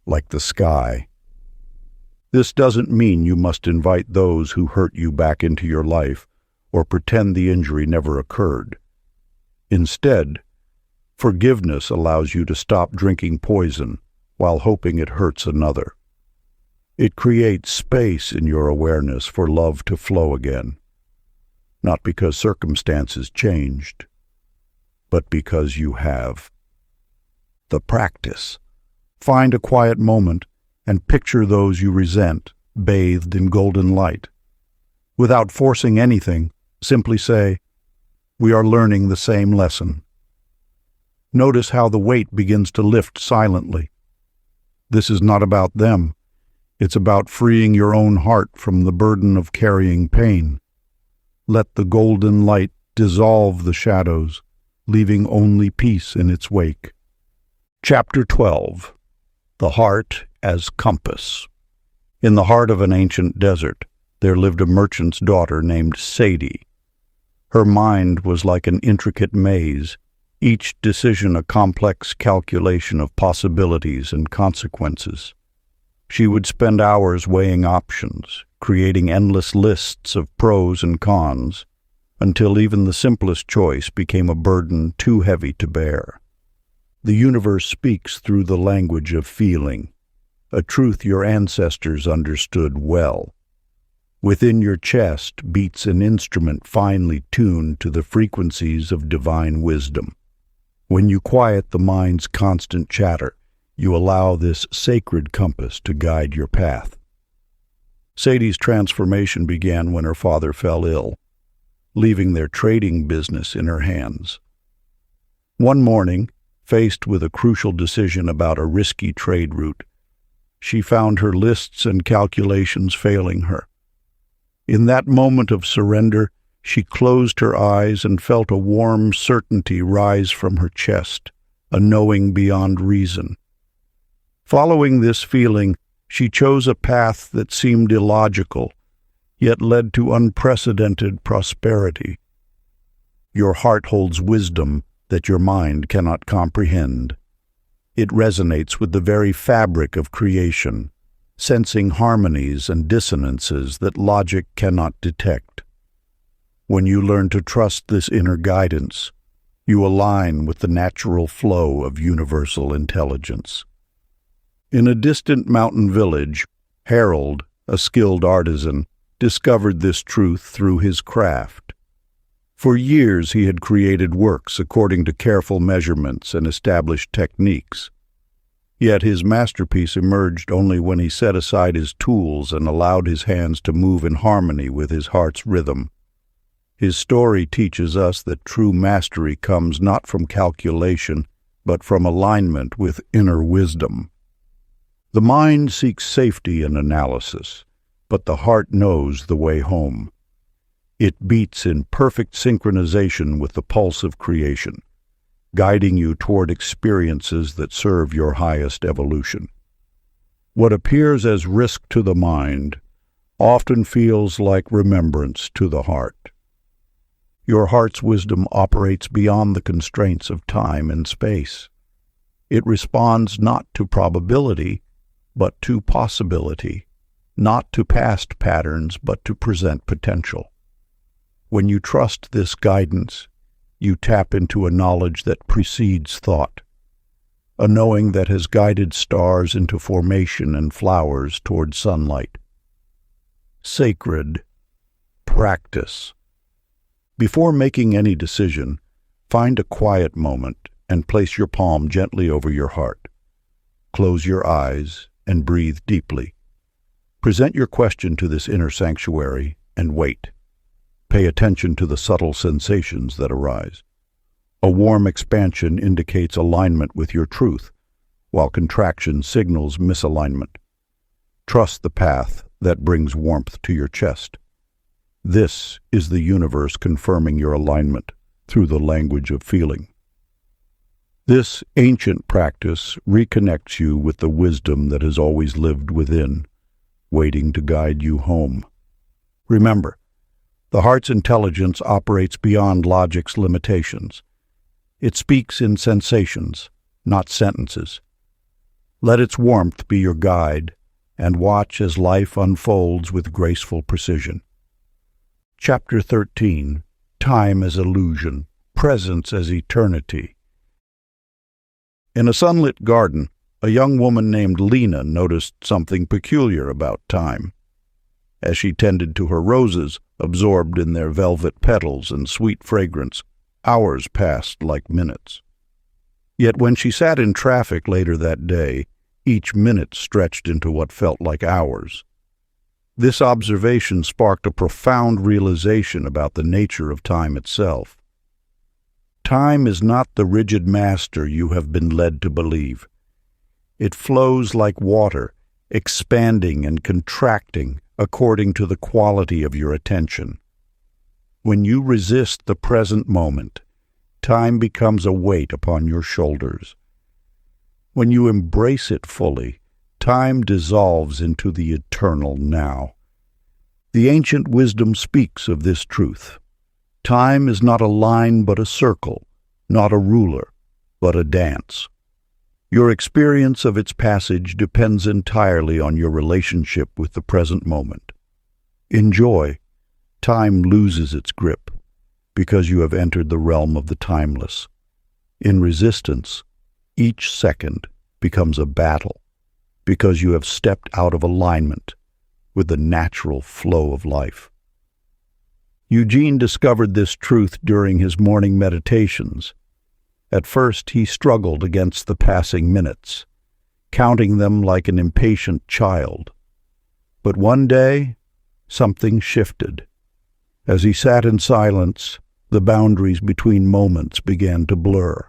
like the sky. This doesn't mean you must invite those who hurt you back into your life or pretend the injury never occurred. Instead, forgiveness allows you to stop drinking poison while hoping it hurts another. It creates space in your awareness for love to flow again, not because circumstances changed, but because you have. The practice. Find a quiet moment and picture those you resent bathed in golden light. Without forcing anything, simply say, "We are learning the same lesson." Notice how the weight begins to lift silently. This is not about them. It's about freeing your own heart from the burden of carrying pain. Let the golden light dissolve the shadows, leaving only peace in its wake. Chapter 12. The Heart as Compass. In the heart of an ancient desert, there lived a merchant's daughter named Sadie. Her mind was like an intricate maze, each decision a complex calculation of possibilities and consequences. She would spend hours weighing options, creating endless lists of pros and cons, until even the simplest choice became a burden too heavy to bear. The universe speaks through the language of feeling, a truth your ancestors understood well. Within your chest beats an instrument finely tuned to the frequencies of divine wisdom. When you quiet the mind's constant chatter, you allow this sacred compass to guide your path. Sadie's transformation began when her father fell ill, leaving their trading business in her hands. One morning, Faced with a crucial decision about a risky trade route, she found her lists and calculations failing her. In that moment of surrender, she closed her eyes and felt a warm certainty rise from her chest, a knowing beyond reason. Following this feeling, she chose a path that seemed illogical, yet led to unprecedented prosperity. Your heart holds wisdom that your mind cannot comprehend. It resonates with the very fabric of creation, sensing harmonies and dissonances that logic cannot detect. When you learn to trust this inner guidance, you align with the natural flow of universal intelligence. In a distant mountain village, Harold, a skilled artisan, discovered this truth through his craft. For years he had created works according to careful measurements and established techniques. Yet his masterpiece emerged only when he set aside his tools and allowed his hands to move in harmony with his heart's rhythm. His story teaches us that true mastery comes not from calculation, but from alignment with inner wisdom. The mind seeks safety in analysis, but the heart knows the way home. It beats in perfect synchronization with the pulse of creation, guiding you toward experiences that serve your highest evolution. What appears as risk to the mind often feels like remembrance to the heart. Your heart's wisdom operates beyond the constraints of time and space. It responds not to probability, but to possibility, not to past patterns, but to present potential. When you trust this guidance, you tap into a knowledge that precedes thought, a knowing that has guided stars into formation and flowers toward sunlight. Sacred practice. Before making any decision, find a quiet moment and place your palm gently over your heart. Close your eyes and breathe deeply. Present your question to this inner sanctuary and wait. Pay attention to the subtle sensations that arise. A warm expansion indicates alignment with your truth, while contraction signals misalignment. Trust the path that brings warmth to your chest. This is the universe confirming your alignment through the language of feeling. This ancient practice reconnects you with the wisdom that has always lived within, waiting to guide you home. Remember, the heart's intelligence operates beyond logic's limitations. It speaks in sensations, not sentences. Let its warmth be your guide, and watch as life unfolds with graceful precision. Chapter 13. Time as Illusion, Presence as Eternity. In a sunlit garden, a young woman named Lena noticed something peculiar about time. As she tended to her roses, absorbed in their velvet petals and sweet fragrance, hours passed like minutes. Yet when she sat in traffic later that day, each minute stretched into what felt like hours. This observation sparked a profound realization about the nature of time itself. Time is not the rigid master you have been led to believe. It flows like water, expanding and contracting according to the quality of your attention. When you resist the present moment, time becomes a weight upon your shoulders. When you embrace it fully, time dissolves into the eternal now. The ancient wisdom speaks of this truth. Time is not a line but a circle, not a ruler, but a dance. Your experience of its passage depends entirely on your relationship with the present moment. In joy, time loses its grip, because you have entered the realm of the timeless. In resistance, each second becomes a battle, because you have stepped out of alignment with the natural flow of life. Eugene discovered this truth during his morning meditations. At first, he struggled against the passing minutes, counting them like an impatient child. But one day, something shifted. As he sat in silence, the boundaries between moments began to blur.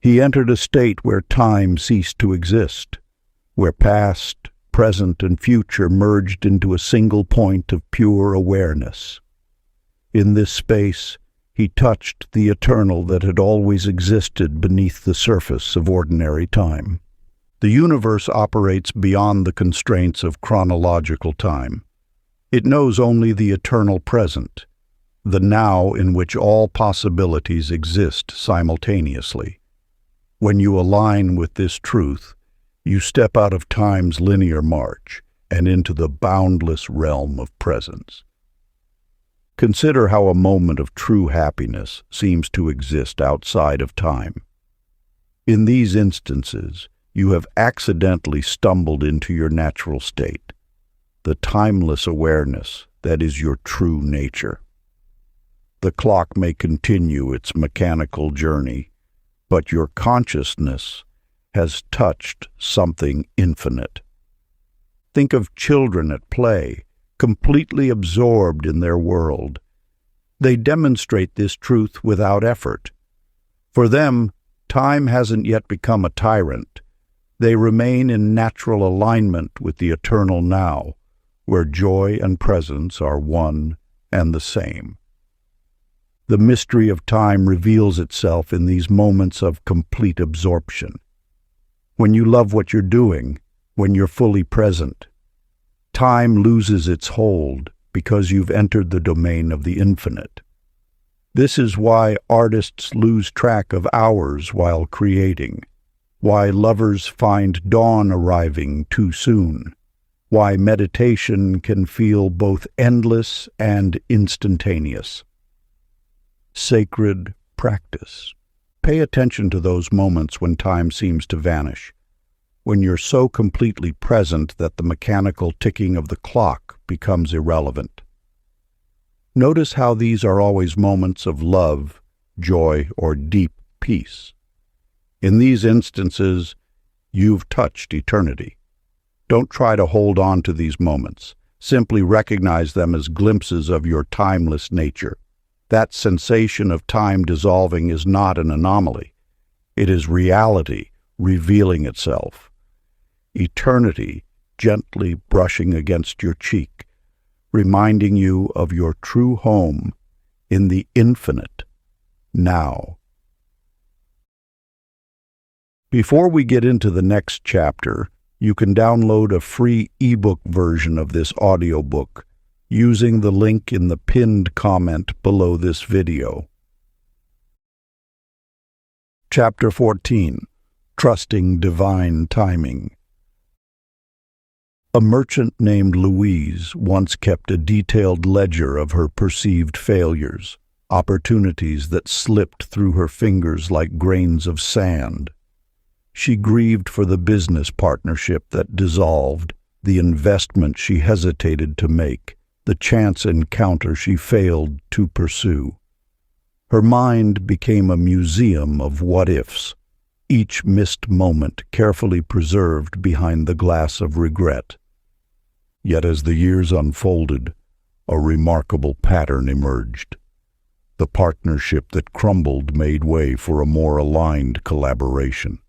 He entered a state where time ceased to exist, where past, present, and future merged into a single point of pure awareness. In this space, he touched the eternal that had always existed beneath the surface of ordinary time. The universe operates beyond the constraints of chronological time. It knows only the eternal present, the now in which all possibilities exist simultaneously. When you align with this truth, you step out of time's linear march and into the boundless realm of presence. Consider how a moment of true happiness seems to exist outside of time. In these instances, you have accidentally stumbled into your natural state, the timeless awareness that is your true nature. The clock may continue its mechanical journey, but your consciousness has touched something infinite. Think of children at play, completely absorbed in their world. They demonstrate this truth without effort. For them, time hasn't yet become a tyrant. They remain in natural alignment with the eternal now, where joy and presence are one and the same. The mystery of time reveals itself in these moments of complete absorption. When you love what you're doing, when you're fully present, time loses its hold because you've entered the domain of the infinite. This is why artists lose track of hours while creating, why lovers find dawn arriving too soon, why meditation can feel both endless and instantaneous. Sacred practice. Pay attention to those moments when time seems to vanish, when you're so completely present that the mechanical ticking of the clock becomes irrelevant. Notice how these are always moments of love, joy, or deep peace. In these instances, you've touched eternity. Don't try to hold on to these moments. Simply recognize them as glimpses of your timeless nature. That sensation of time dissolving is not an anomaly. It is reality revealing itself. Eternity gently brushing against your cheek, reminding you of your true home in the infinite now. Before we get into the next chapter, you can download a free ebook version of this audiobook using the link in the pinned comment below this video. Chapter 14. Trusting Divine Timing. A merchant named Louise once kept a detailed ledger of her perceived failures, opportunities that slipped through her fingers like grains of sand. She grieved for the business partnership that dissolved, the investment she hesitated to make, the chance encounter she failed to pursue. Her mind became a museum of what-ifs, each missed moment carefully preserved behind the glass of regret. Yet as the years unfolded, a remarkable pattern emerged. The partnership that crumbled made way for a more aligned collaboration.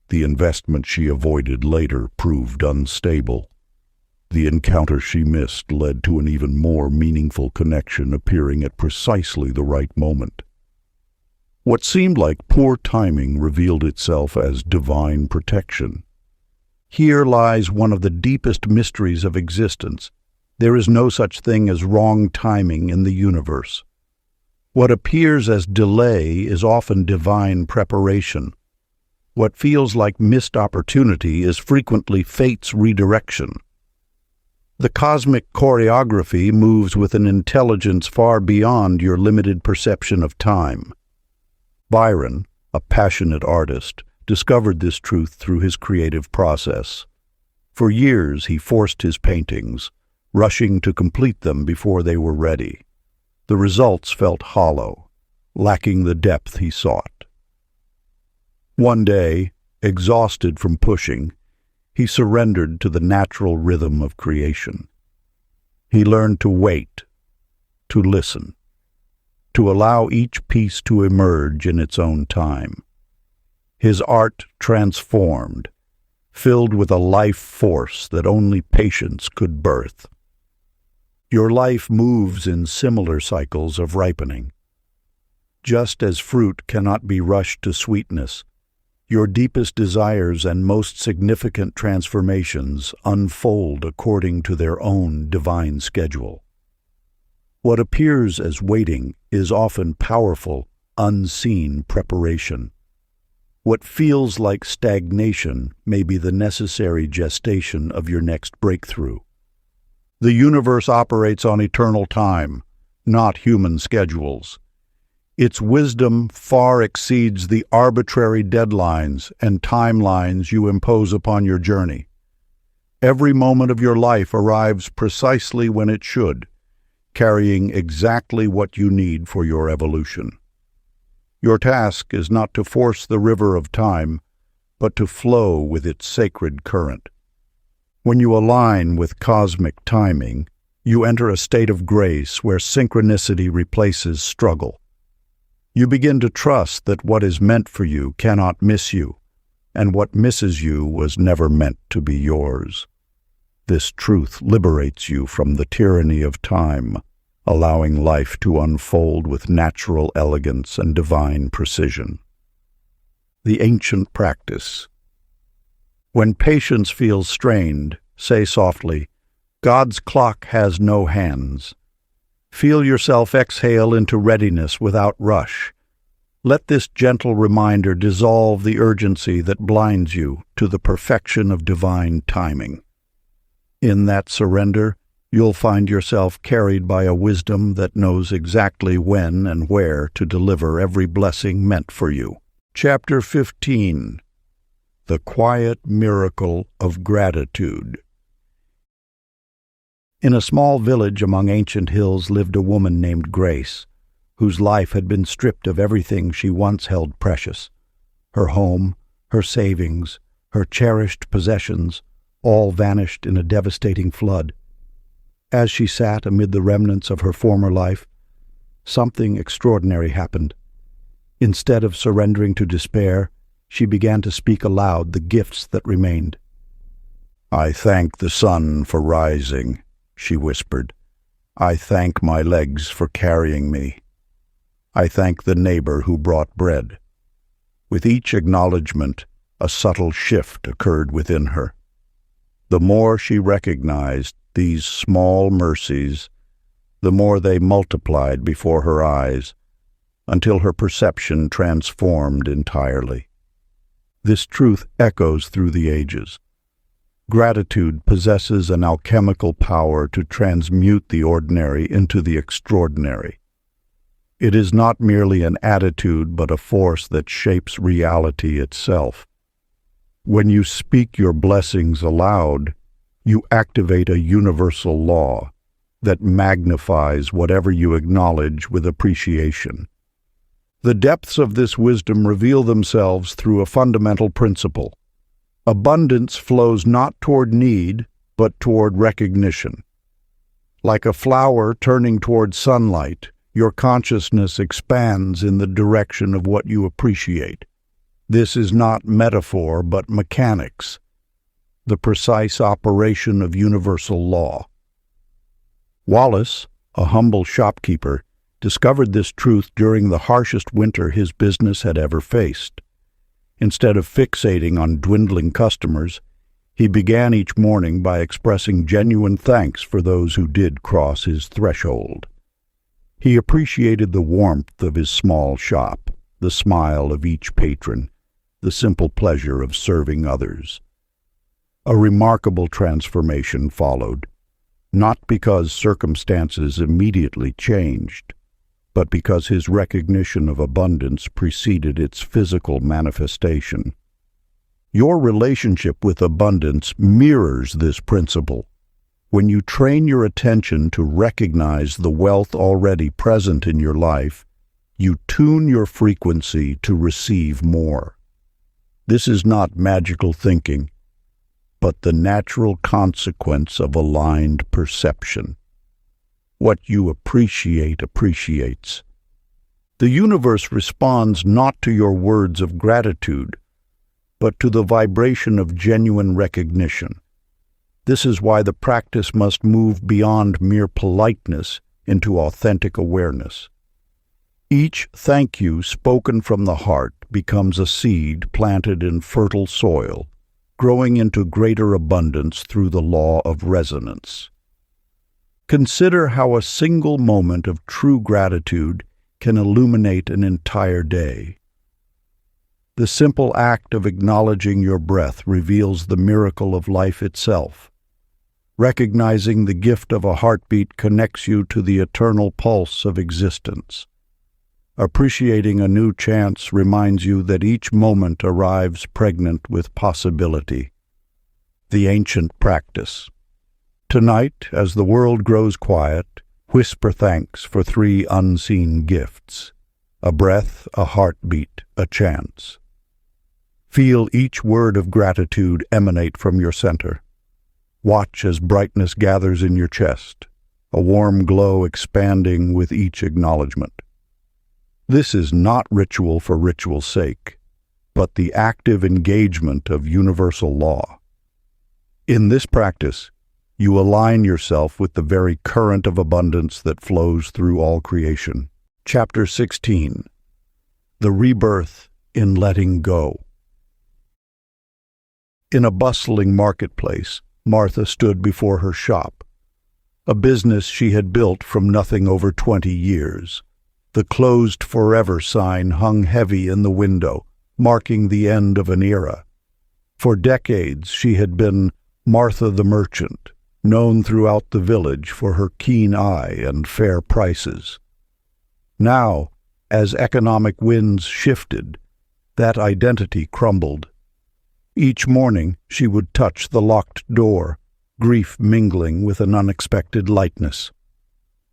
The investment she avoided later proved unstable. The encounter she missed led to an even more meaningful connection appearing at precisely the right moment. What seemed like poor timing revealed itself as divine protection. Here lies one of the deepest mysteries of existence. There is no such thing as wrong timing in the universe. What appears as delay is often divine preparation. What feels like missed opportunity is frequently fate's redirection. The cosmic choreography moves with an intelligence far beyond your limited perception of time. Byron, a passionate artist, discovered this truth through his creative process. For years he forced his paintings, rushing to complete them before they were ready. The results felt hollow, lacking the depth he sought. One day, exhausted from pushing, he surrendered to the natural rhythm of creation. He learned to wait, to listen, to allow each piece to emerge in its own time. his art transformed, filled with a life force that only patience could birth. Your life moves in similar cycles of ripening. Just as fruit cannot be rushed to sweetness, your deepest desires and most significant transformations unfold according to their own divine schedule. What appears as waiting is often powerful, unseen preparation. What feels like stagnation may be the necessary gestation of your next breakthrough. The universe operates on eternal time, not human schedules. Its wisdom far exceeds the arbitrary deadlines and timelines you impose upon your journey. Every moment of your life arrives precisely when it should, carrying exactly what you need for your evolution. Your task is not to force the river of time, but to flow with its sacred current. When you align with cosmic timing, you enter a state of grace where synchronicity replaces struggle. You begin to trust that what is meant for you cannot miss you, and what misses you was never meant to be yours. This truth liberates you from the tyranny of time, allowing life to unfold with natural elegance and divine precision. The ancient practice. When patience feels strained, say softly, "God's clock has no hands." Feel yourself exhale into readiness without rush. Let this gentle reminder dissolve the urgency that blinds you to the perfection of divine timing. In that surrender, you'll find yourself carried by a wisdom that knows exactly when and where to deliver every blessing meant for you. Chapter 15. The Quiet Miracle of Gratitude. In a small village among ancient hills lived a woman named Grace, whose life had been stripped of everything she once held precious. Her home, her savings, her cherished possessions, all vanished in a devastating flood. As she sat amid the remnants of her former life, something extraordinary happened. Instead of surrendering to despair, she began to speak aloud the gifts that remained. "I thank the sun for rising," she whispered. "I thank my legs for carrying me. I thank the neighbor who brought bread." With each acknowledgement, a subtle shift occurred within her. The more she recognized these small mercies, the more they multiplied before her eyes, until her perception transformed entirely. This truth echoes through the ages. Gratitude possesses an alchemical power to transmute the ordinary into the extraordinary. It is not merely an attitude, but a force that shapes reality itself. When you speak your blessings aloud, you activate a universal law that magnifies whatever you acknowledge with appreciation. The depths of this wisdom reveal themselves through a fundamental principle. Abundance flows not toward need, but toward recognition. Like a flower turning toward sunlight, your consciousness expands in the direction of what you appreciate. This is not metaphor, but mechanics, the precise operation of universal law. Wallace, a humble shopkeeper, discovered this truth during the harshest winter his business had ever faced. Instead of fixating on dwindling customers, he began each morning by expressing genuine thanks for those who did cross his threshold. He appreciated the warmth of his small shop, the smile of each patron, the simple pleasure of serving others. A remarkable transformation followed, not because circumstances immediately changed, but because his recognition of abundance preceded its physical manifestation. Your relationship with abundance mirrors this principle. When you train your attention to recognize the wealth already present in your life, you tune your frequency to receive more. This is not magical thinking, but the natural consequence of aligned perception. What you appreciate appreciates. The universe responds not to your words of gratitude, but to the vibration of genuine recognition. This is why the practice must move beyond mere politeness into authentic awareness. Each thank you spoken from the heart becomes a seed planted in fertile soil, growing into greater abundance through the law of resonance. Consider how a single moment of true gratitude can illuminate an entire day. The simple act of acknowledging your breath reveals the miracle of life itself. Recognizing the gift of a heartbeat connects you to the eternal pulse of existence. Appreciating a new chance reminds you that each moment arrives pregnant with possibility. The ancient practice. Tonight, as the world grows quiet, whisper thanks for 3 unseen gifts: a breath, a heartbeat, a chance. Feel each word of gratitude emanate from your center. Watch as brightness gathers in your chest, a warm glow expanding with each acknowledgement. This is not ritual for ritual's sake, but the active engagement of universal law. In this practice, you align yourself with the very current of abundance that flows through all creation. Chapter 16. The Rebirth in Letting Go. In a bustling marketplace, Martha stood before her shop, a business she had built from nothing over 20 years. The closed forever sign hung heavy in the window, marking the end of an era. For decades she had been Martha the merchant, known throughout the village for her keen eye and fair prices. Now, as economic winds shifted, that identity crumbled. Each morning she would touch the locked door, grief mingling with an unexpected lightness.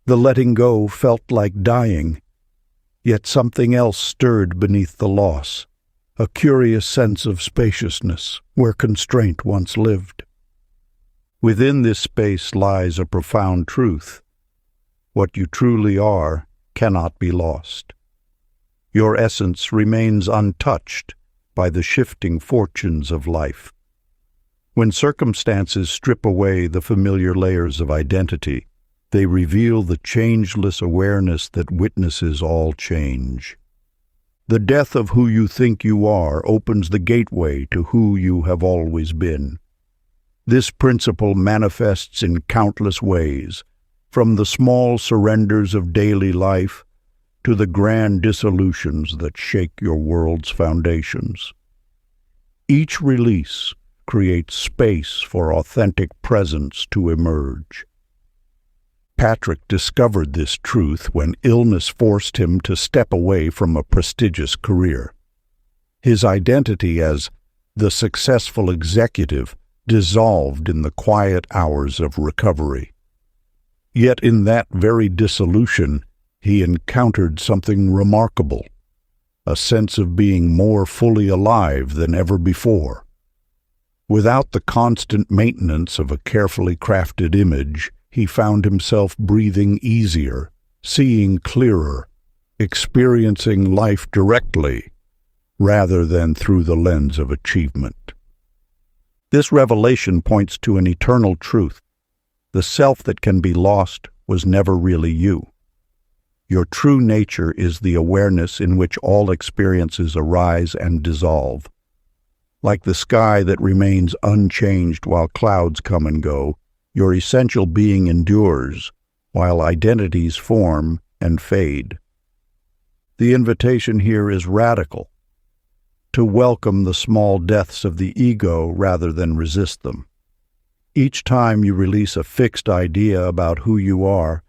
The letting go felt like dying, yet something else stirred beneath the loss, a curious sense of spaciousness where constraint once lived. Within this space lies a profound truth. What you truly are cannot be lost. Your essence remains untouched by the shifting fortunes of life. When circumstances strip away the familiar layers of identity, they reveal the changeless awareness that witnesses all change. The death of who you think you are opens the gateway to who you have always been. This principle manifests in countless ways, from the small surrenders of daily life to the grand dissolutions that shake your world's foundations. Each release creates space for authentic presence to emerge. Patrick discovered this truth when illness forced him to step away from a prestigious career. His identity as the successful executive dissolved in the quiet hours of recovery. Yet in that very dissolution, he encountered something remarkable, a sense of being more fully alive than ever before. Without the constant maintenance of a carefully crafted image, he found himself breathing easier, seeing clearer, experiencing life directly, rather than through the lens of achievement. This revelation points to an eternal truth. The self that can be lost was never really you. Your true nature is the awareness in which all experiences arise and dissolve. Like the sky that remains unchanged while clouds come and go, your essential being endures, while identities form and fade. The invitation here is radical, to welcome the small deaths of the ego rather than resist them. Each time you release a fixed idea about who you are,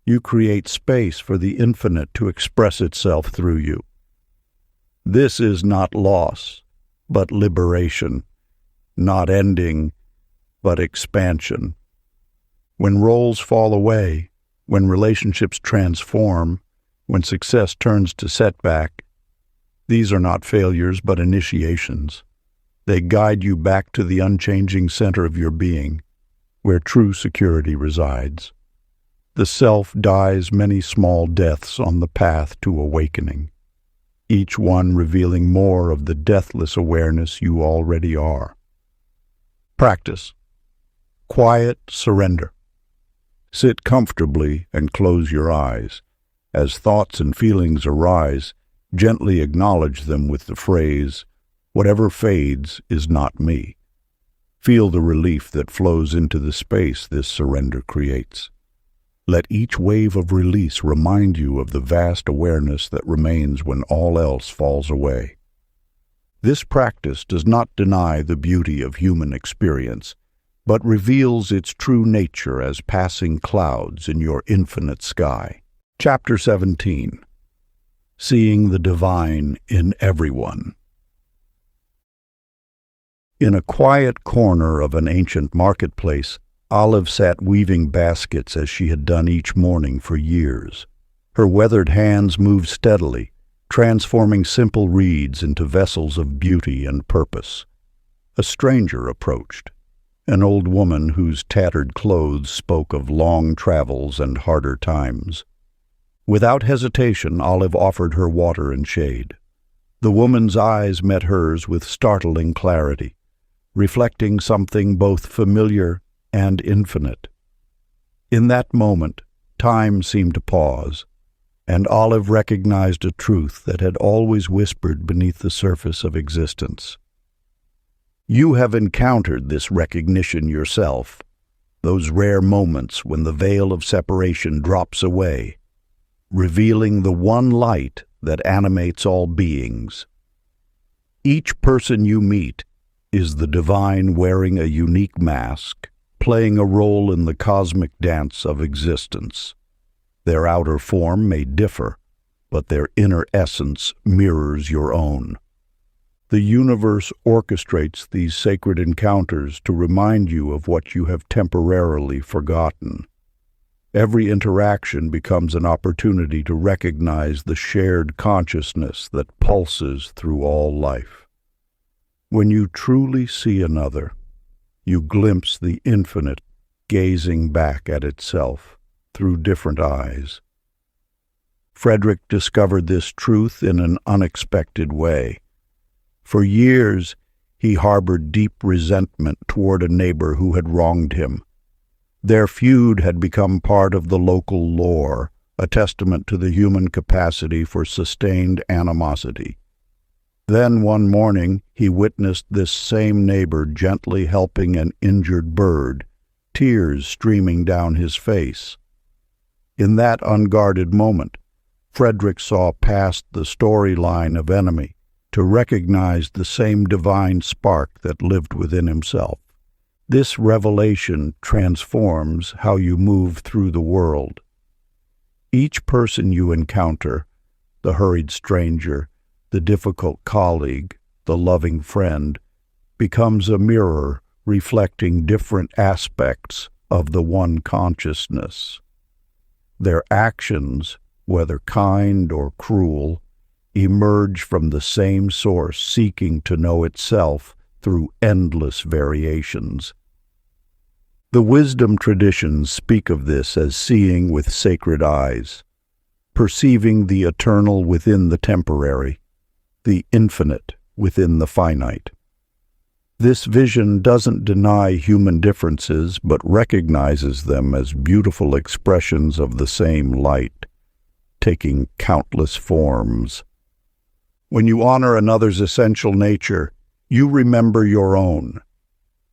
you create space for the infinite to express itself through you. This is not loss, but liberation, not ending, but expansion. When roles fall away, when relationships transform, when success turns to setback, these are not failures but initiations. They guide you back to the unchanging center of your being, where true security resides. The self dies many small deaths on the path to awakening. each one revealing more of the deathless awareness you already are. Practice. Quiet surrender. Sit comfortably and close your eyes. As thoughts and feelings arise, gently acknowledge them with the phrase, "Whatever fades is not me." Feel the relief that flows into the space this surrender creates. Let each wave of release remind you of the vast awareness that remains when all else falls away. This practice does not deny the beauty of human experience, but reveals its true nature as passing clouds in your infinite sky. Chapter 17. Seeing the Divine in Everyone. In a quiet corner of an ancient marketplace, Olive sat weaving baskets as she had done each morning for years. Her weathered hands moved steadily, transforming simple reeds into vessels of beauty and purpose. A stranger approached, an old woman whose tattered clothes spoke of long travels and harder times. Without hesitation, Olive offered her water and shade. The woman's eyes met hers with startling clarity, reflecting something both familiar and infinite. In that moment, time seemed to pause, and Olive recognized a truth that had always whispered beneath the surface of existence. You have encountered this recognition yourself, those rare moments when the veil of separation drops away, revealing the one light that animates all beings. Each person you meet is the divine wearing a unique mask, playing a role in the cosmic dance of existence. Their outer form may differ, but their inner essence mirrors your own. The universe orchestrates these sacred encounters to remind you of what you have temporarily forgotten. Every interaction becomes an opportunity to recognize the shared consciousness that pulses through all life. When you truly see another, you glimpse the infinite gazing back at itself through different eyes. Frederick discovered this truth in an unexpected way. For years, he harbored deep resentment toward a neighbor who had wronged him. Their feud had become part of the local lore, a testament to the human capacity for sustained animosity. Then one morning, he witnessed this same neighbor gently helping an injured bird, tears streaming down his face. In that unguarded moment, Frederick saw past the storyline of enemy to recognize the same divine spark that lived within himself. This revelation transforms how you move through the world. Each person you encounter, the hurried stranger, the difficult colleague, the loving friend, becomes a mirror reflecting different aspects of the one consciousness. Their actions, whether kind or cruel, emerge from the same source seeking to know itself through endless variations. The wisdom traditions speak of this as seeing with sacred eyes, perceiving the eternal within the temporary, the infinite within the finite. This vision doesn't deny human differences, but recognizes them as beautiful expressions of the same light, taking countless forms. When you honor another's essential nature, you remember your own.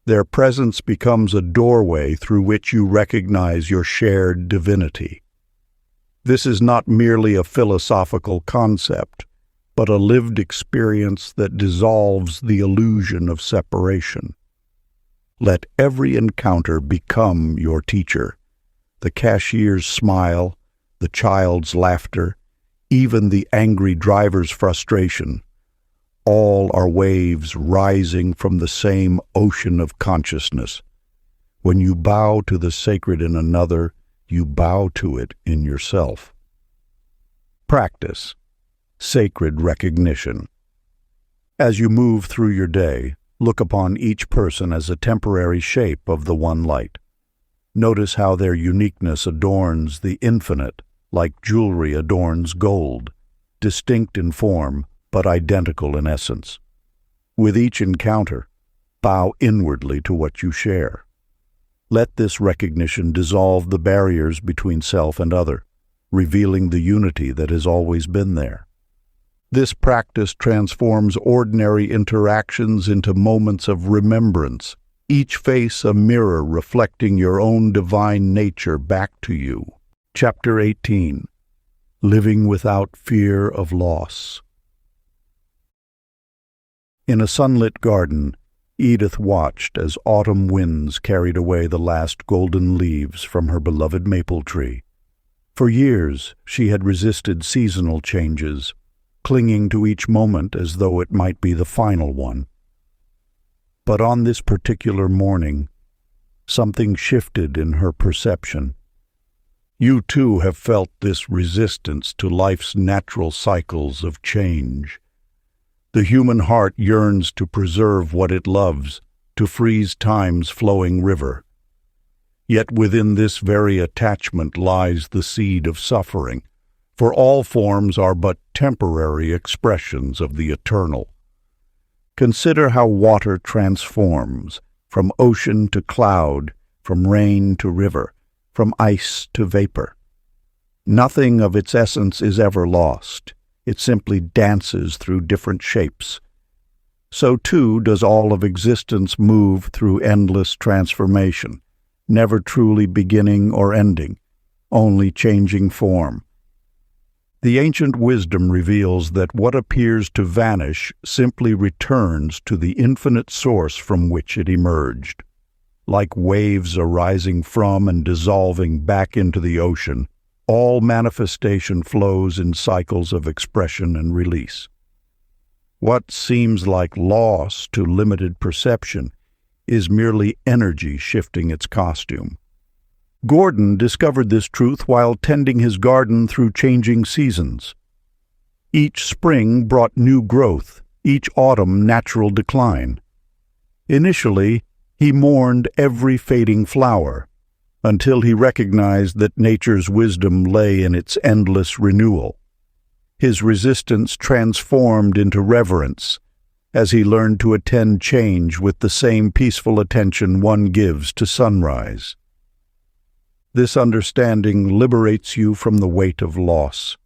Their presence becomes a doorway through which you recognize your shared divinity. This is not merely a philosophical concept, but a lived experience that dissolves the illusion of separation. Let every encounter become your teacher, the cashier's smile, the child's laughter, even the angry driver's frustration. All are waves rising from the same ocean of consciousness. When you bow to the sacred in another, you bow to it in yourself. Practice. Sacred recognition. As you move through your day, look upon each person as a temporary shape of the one light. Notice how their uniqueness adorns the infinite, like jewelry adorns gold. distinct in form, but identical in essence. With each encounter, bow inwardly to what you share. Let this recognition dissolve the barriers between self and other, revealing the unity that has always been there. This practice transforms ordinary interactions into moments of remembrance, each face a mirror reflecting your own divine nature back to you. Chapter 18. Living Without Fear of Loss. In a sunlit garden, Edith watched as autumn winds carried away the last golden leaves from her beloved maple tree. For years, she had resisted seasonal changes, clinging to each moment as though it might be the final one. But on this particular morning, something shifted in her perception. You too have felt this resistance to life's natural cycles of change. The human heart yearns to preserve what it loves, to freeze time's flowing river. Yet within this very attachment lies the seed of suffering, for all forms are but temporary expressions of the eternal. Consider how water transforms, from ocean to cloud, from rain to river, from ice to vapor. Nothing of its essence is ever lost. It simply dances through different shapes. So too does all of existence move through endless transformation, never truly beginning or ending, only changing form. The ancient wisdom reveals that what appears to vanish simply returns to the infinite source from which it emerged. Like waves arising from and dissolving back into the ocean, all manifestation flows in cycles of expression and release. What seems like loss to limited perception is merely energy shifting its costume. Gordon discovered this truth while tending his garden through changing seasons. Each spring brought new growth, each autumn natural decline. Initially, he mourned every fading flower, until he recognized that nature's wisdom lay in its endless renewal. His resistance transformed into reverence as he learned to attend change with the same peaceful attention one gives to sunrise. This understanding liberates you from the weight of loss.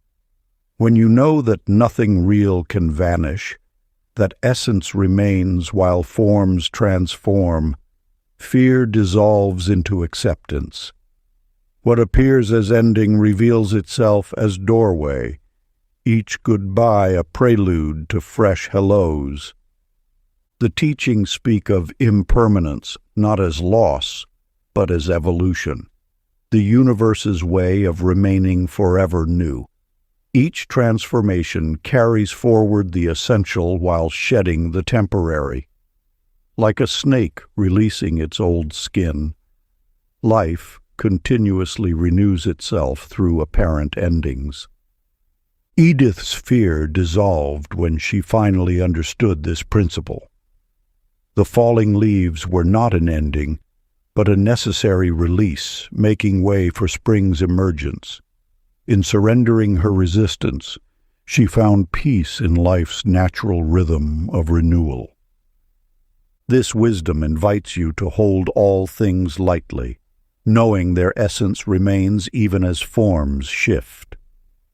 When you know that nothing real can vanish, that essence remains while forms transform, fear dissolves into acceptance. What appears as ending reveals itself as doorway, each goodbye a prelude to fresh hellos. The teachings speak of impermanence not as loss, but as evolution, the universe's way of remaining forever new. Each transformation carries forward the essential while shedding the temporary. Like a snake releasing its old skin, life continuously renews itself through apparent endings. Edith's fear dissolved when she finally understood this principle. The falling leaves were not an ending, but a necessary release, making way for spring's emergence. In surrendering her resistance, she found peace in life's natural rhythm of renewal. This wisdom invites you to hold all things lightly, knowing their essence remains even as forms shift.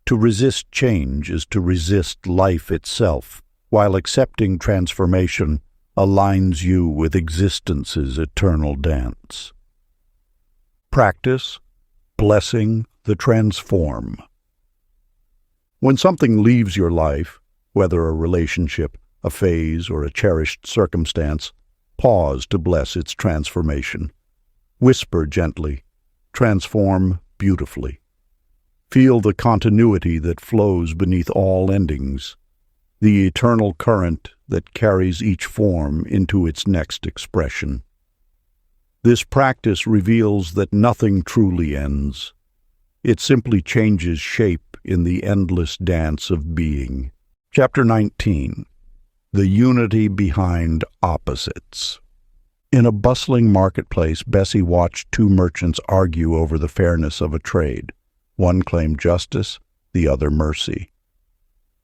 To resist change is to resist life itself, while accepting transformation aligns you with existence's eternal dance. Practice, blessing the transform. When something leaves your life, whether a relationship, a phase, or a cherished circumstance, pause to bless its transformation. Whisper gently, transform beautifully. Feel the continuity that flows beneath all endings, the eternal current that carries each form into its next expression. This practice reveals that nothing truly ends. It simply changes shape in the endless dance of being. Chapter 19. The Unity Behind Opposites. In a bustling marketplace, Bessie watched two merchants argue over the fairness of a trade. One claimed justice, the other mercy.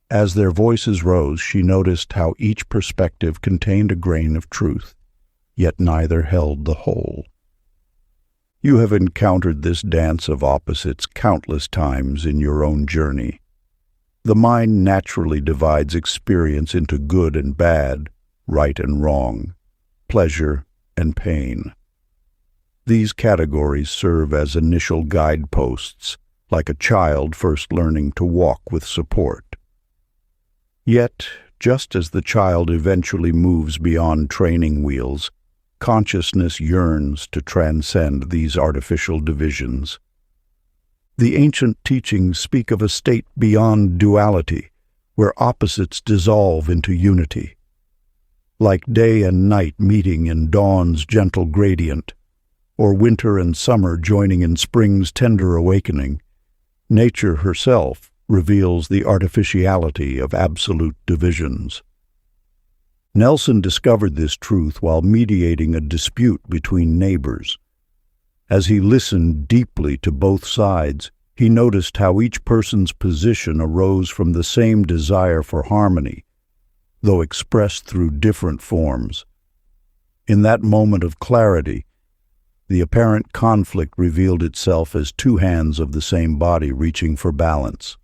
As their voices rose, she noticed how each perspective contained a grain of truth, yet neither held the whole. You have encountered this dance of opposites countless times in your own journey. The mind naturally divides experience into good and bad, right and wrong, pleasure and pain. These categories serve as initial guideposts, like a child first learning to walk with support. Yet, just as the child eventually moves beyond training wheels, consciousness yearns to transcend these artificial divisions. The ancient teachings speak of a state beyond duality, where opposites dissolve into unity. Like day and night meeting in dawn's gentle gradient, or winter and summer joining in spring's tender awakening, nature herself reveals the artificiality of absolute divisions. Nelson discovered this truth while mediating a dispute between neighbors. As he listened deeply to both sides, he noticed how each person's position arose from the same desire for harmony, though expressed through different forms. In that moment of clarity, the apparent conflict revealed itself as two hands of the same body reaching for balance.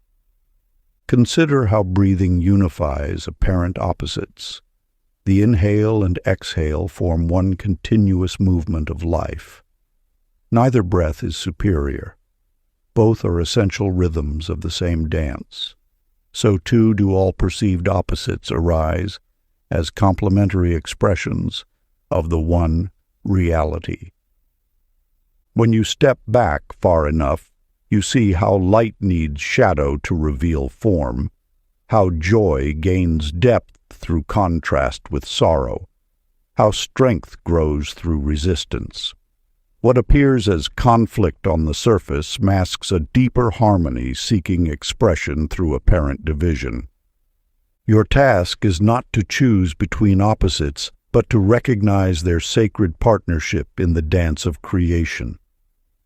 Consider how breathing unifies apparent opposites. The inhale and exhale form one continuous movement of life. Neither breath is superior. Both are essential rhythms of the same dance. So too do all perceived opposites arise as complementary expressions of the one reality. When you step back far enough, you see how light needs shadow to reveal form, how joy gains depth through contrast with sorrow, how strength grows through resistance. What appears as conflict on the surface masks a deeper harmony seeking expression through apparent division. Your task is not to choose between opposites, but to recognize their sacred partnership in the dance of creation.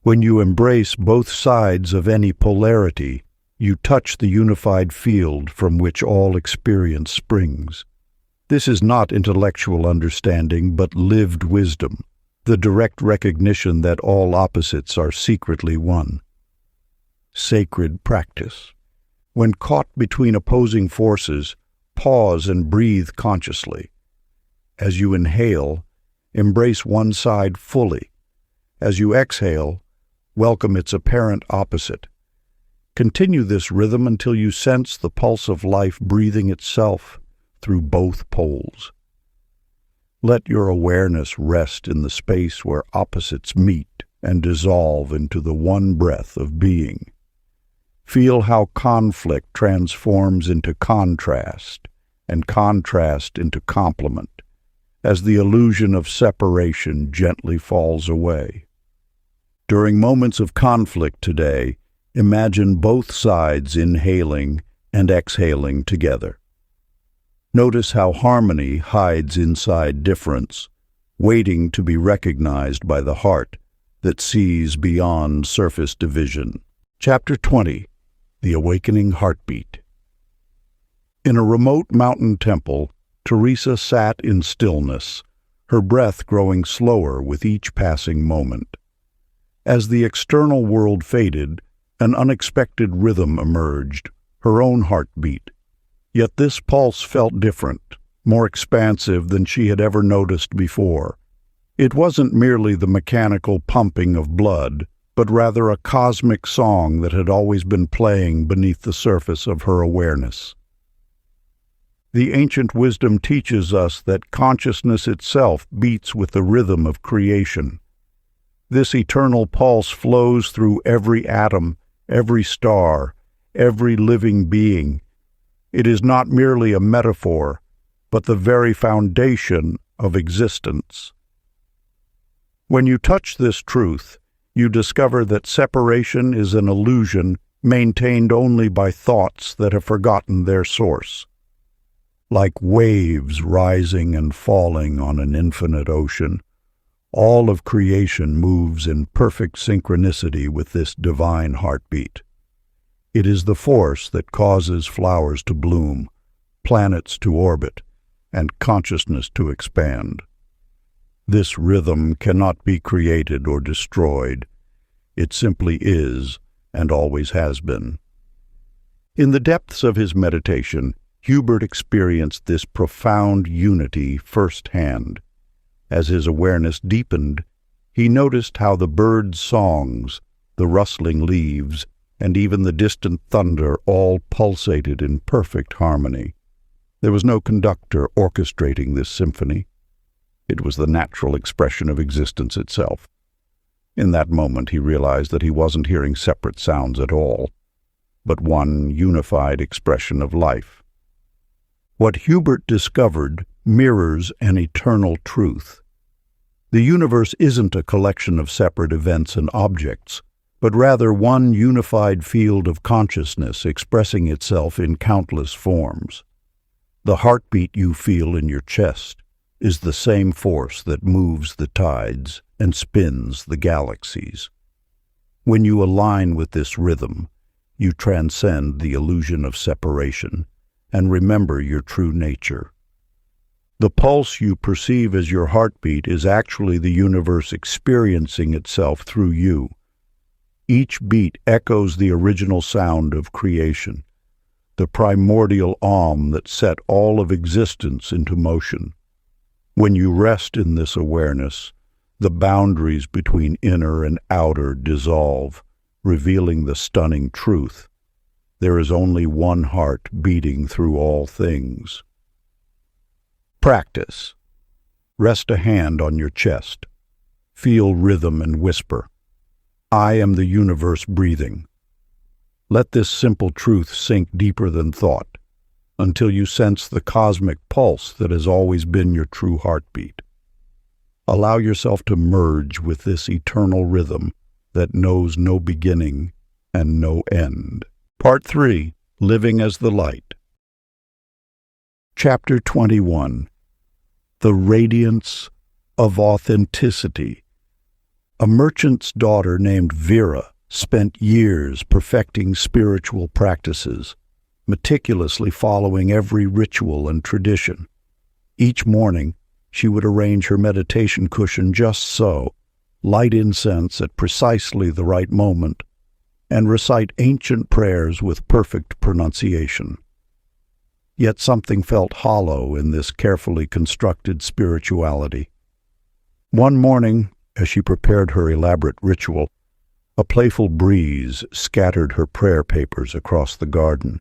When you embrace both sides of any polarity, you touch the unified field from which all experience springs. This is not intellectual understanding, but lived wisdom, the direct recognition that all opposites are secretly one. Sacred practice. When caught between opposing forces, pause and breathe consciously. As you inhale, embrace one side fully. As you exhale, welcome its apparent opposite. Continue this rhythm until you sense the pulse of life breathing itself through both poles. Let your awareness rest in the space where opposites meet and dissolve into the one breath of being. Feel how conflict transforms into contrast and contrast into complement, as the illusion of separation gently falls away. During moments of conflict today, imagine both sides inhaling and exhaling together. Notice how harmony hides inside difference, waiting to be recognized by the heart that sees beyond surface division. Chapter 20. The Awakening Heartbeat. In a remote mountain temple, Teresa sat in stillness, her breath growing slower with each passing moment. As the external world faded, an unexpected rhythm emerged, her own heartbeat. Yet this pulse felt different, more expansive than she had ever noticed before. It wasn't merely the mechanical pumping of blood, but rather a cosmic song that had always been playing beneath the surface of her awareness. The ancient wisdom teaches us that consciousness itself beats with the rhythm of creation. This eternal pulse flows through every atom, every star, every living being. It is not merely a metaphor, but the very foundation of existence. When you touch this truth, you discover that separation is an illusion maintained only by thoughts that have forgotten their source. Like waves rising and falling on an infinite ocean, all of creation moves in perfect synchronicity with this divine heartbeat. It is the force that causes flowers to bloom, planets to orbit, and consciousness to expand. This rhythm cannot be created or destroyed. It simply is, and always has been. In the depths of his meditation, Hubert experienced this profound unity firsthand. As his awareness deepened, he noticed how the birds' songs, the rustling leaves, and even the distant thunder all pulsated in perfect harmony. There was no conductor orchestrating this symphony. It was the natural expression of existence itself. In that moment he realized that he wasn't hearing separate sounds at all, but one unified expression of life. What Hubert discovered mirrors an eternal truth. The universe isn't a collection of separate events and objects, but rather one unified field of consciousness expressing itself in countless forms. The heartbeat you feel in your chest is the same force that moves the tides and spins the galaxies. When you align with this rhythm, you transcend the illusion of separation and remember your true nature. The pulse you perceive as your heartbeat is actually the universe experiencing itself through you. Each beat echoes the original sound of creation, the primordial Om that set all of existence into motion. When you rest in this awareness, the boundaries between inner and outer dissolve, revealing the stunning truth. There is only one heart beating through all things. Practice. Rest a hand on your chest. Feel rhythm and whisper, "I am the universe breathing." Let this simple truth sink deeper than thought, until you sense the cosmic pulse that has always been your true heartbeat. Allow yourself to merge with this eternal rhythm that knows no beginning and no end. Part 3. Living as the Light. Chapter 21. The Radiance of Authenticity. A merchant's daughter named Vera spent years perfecting spiritual practices, meticulously following every ritual and tradition. Each morning, she would arrange her meditation cushion just so, light incense at precisely the right moment, and recite ancient prayers with perfect pronunciation. Yet something felt hollow in this carefully constructed spirituality. One morning, as she prepared her elaborate ritual, a playful breeze scattered her prayer papers across the garden.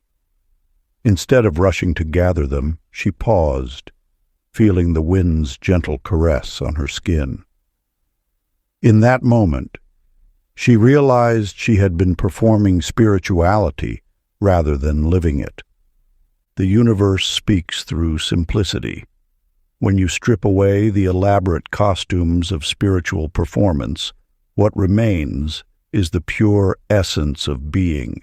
Instead of rushing to gather them, she paused, feeling the wind's gentle caress on her skin. In that moment, she realized she had been performing spirituality rather than living it. The universe speaks through simplicity. When you strip away the elaborate costumes of spiritual performance, what remains is the pure essence of being.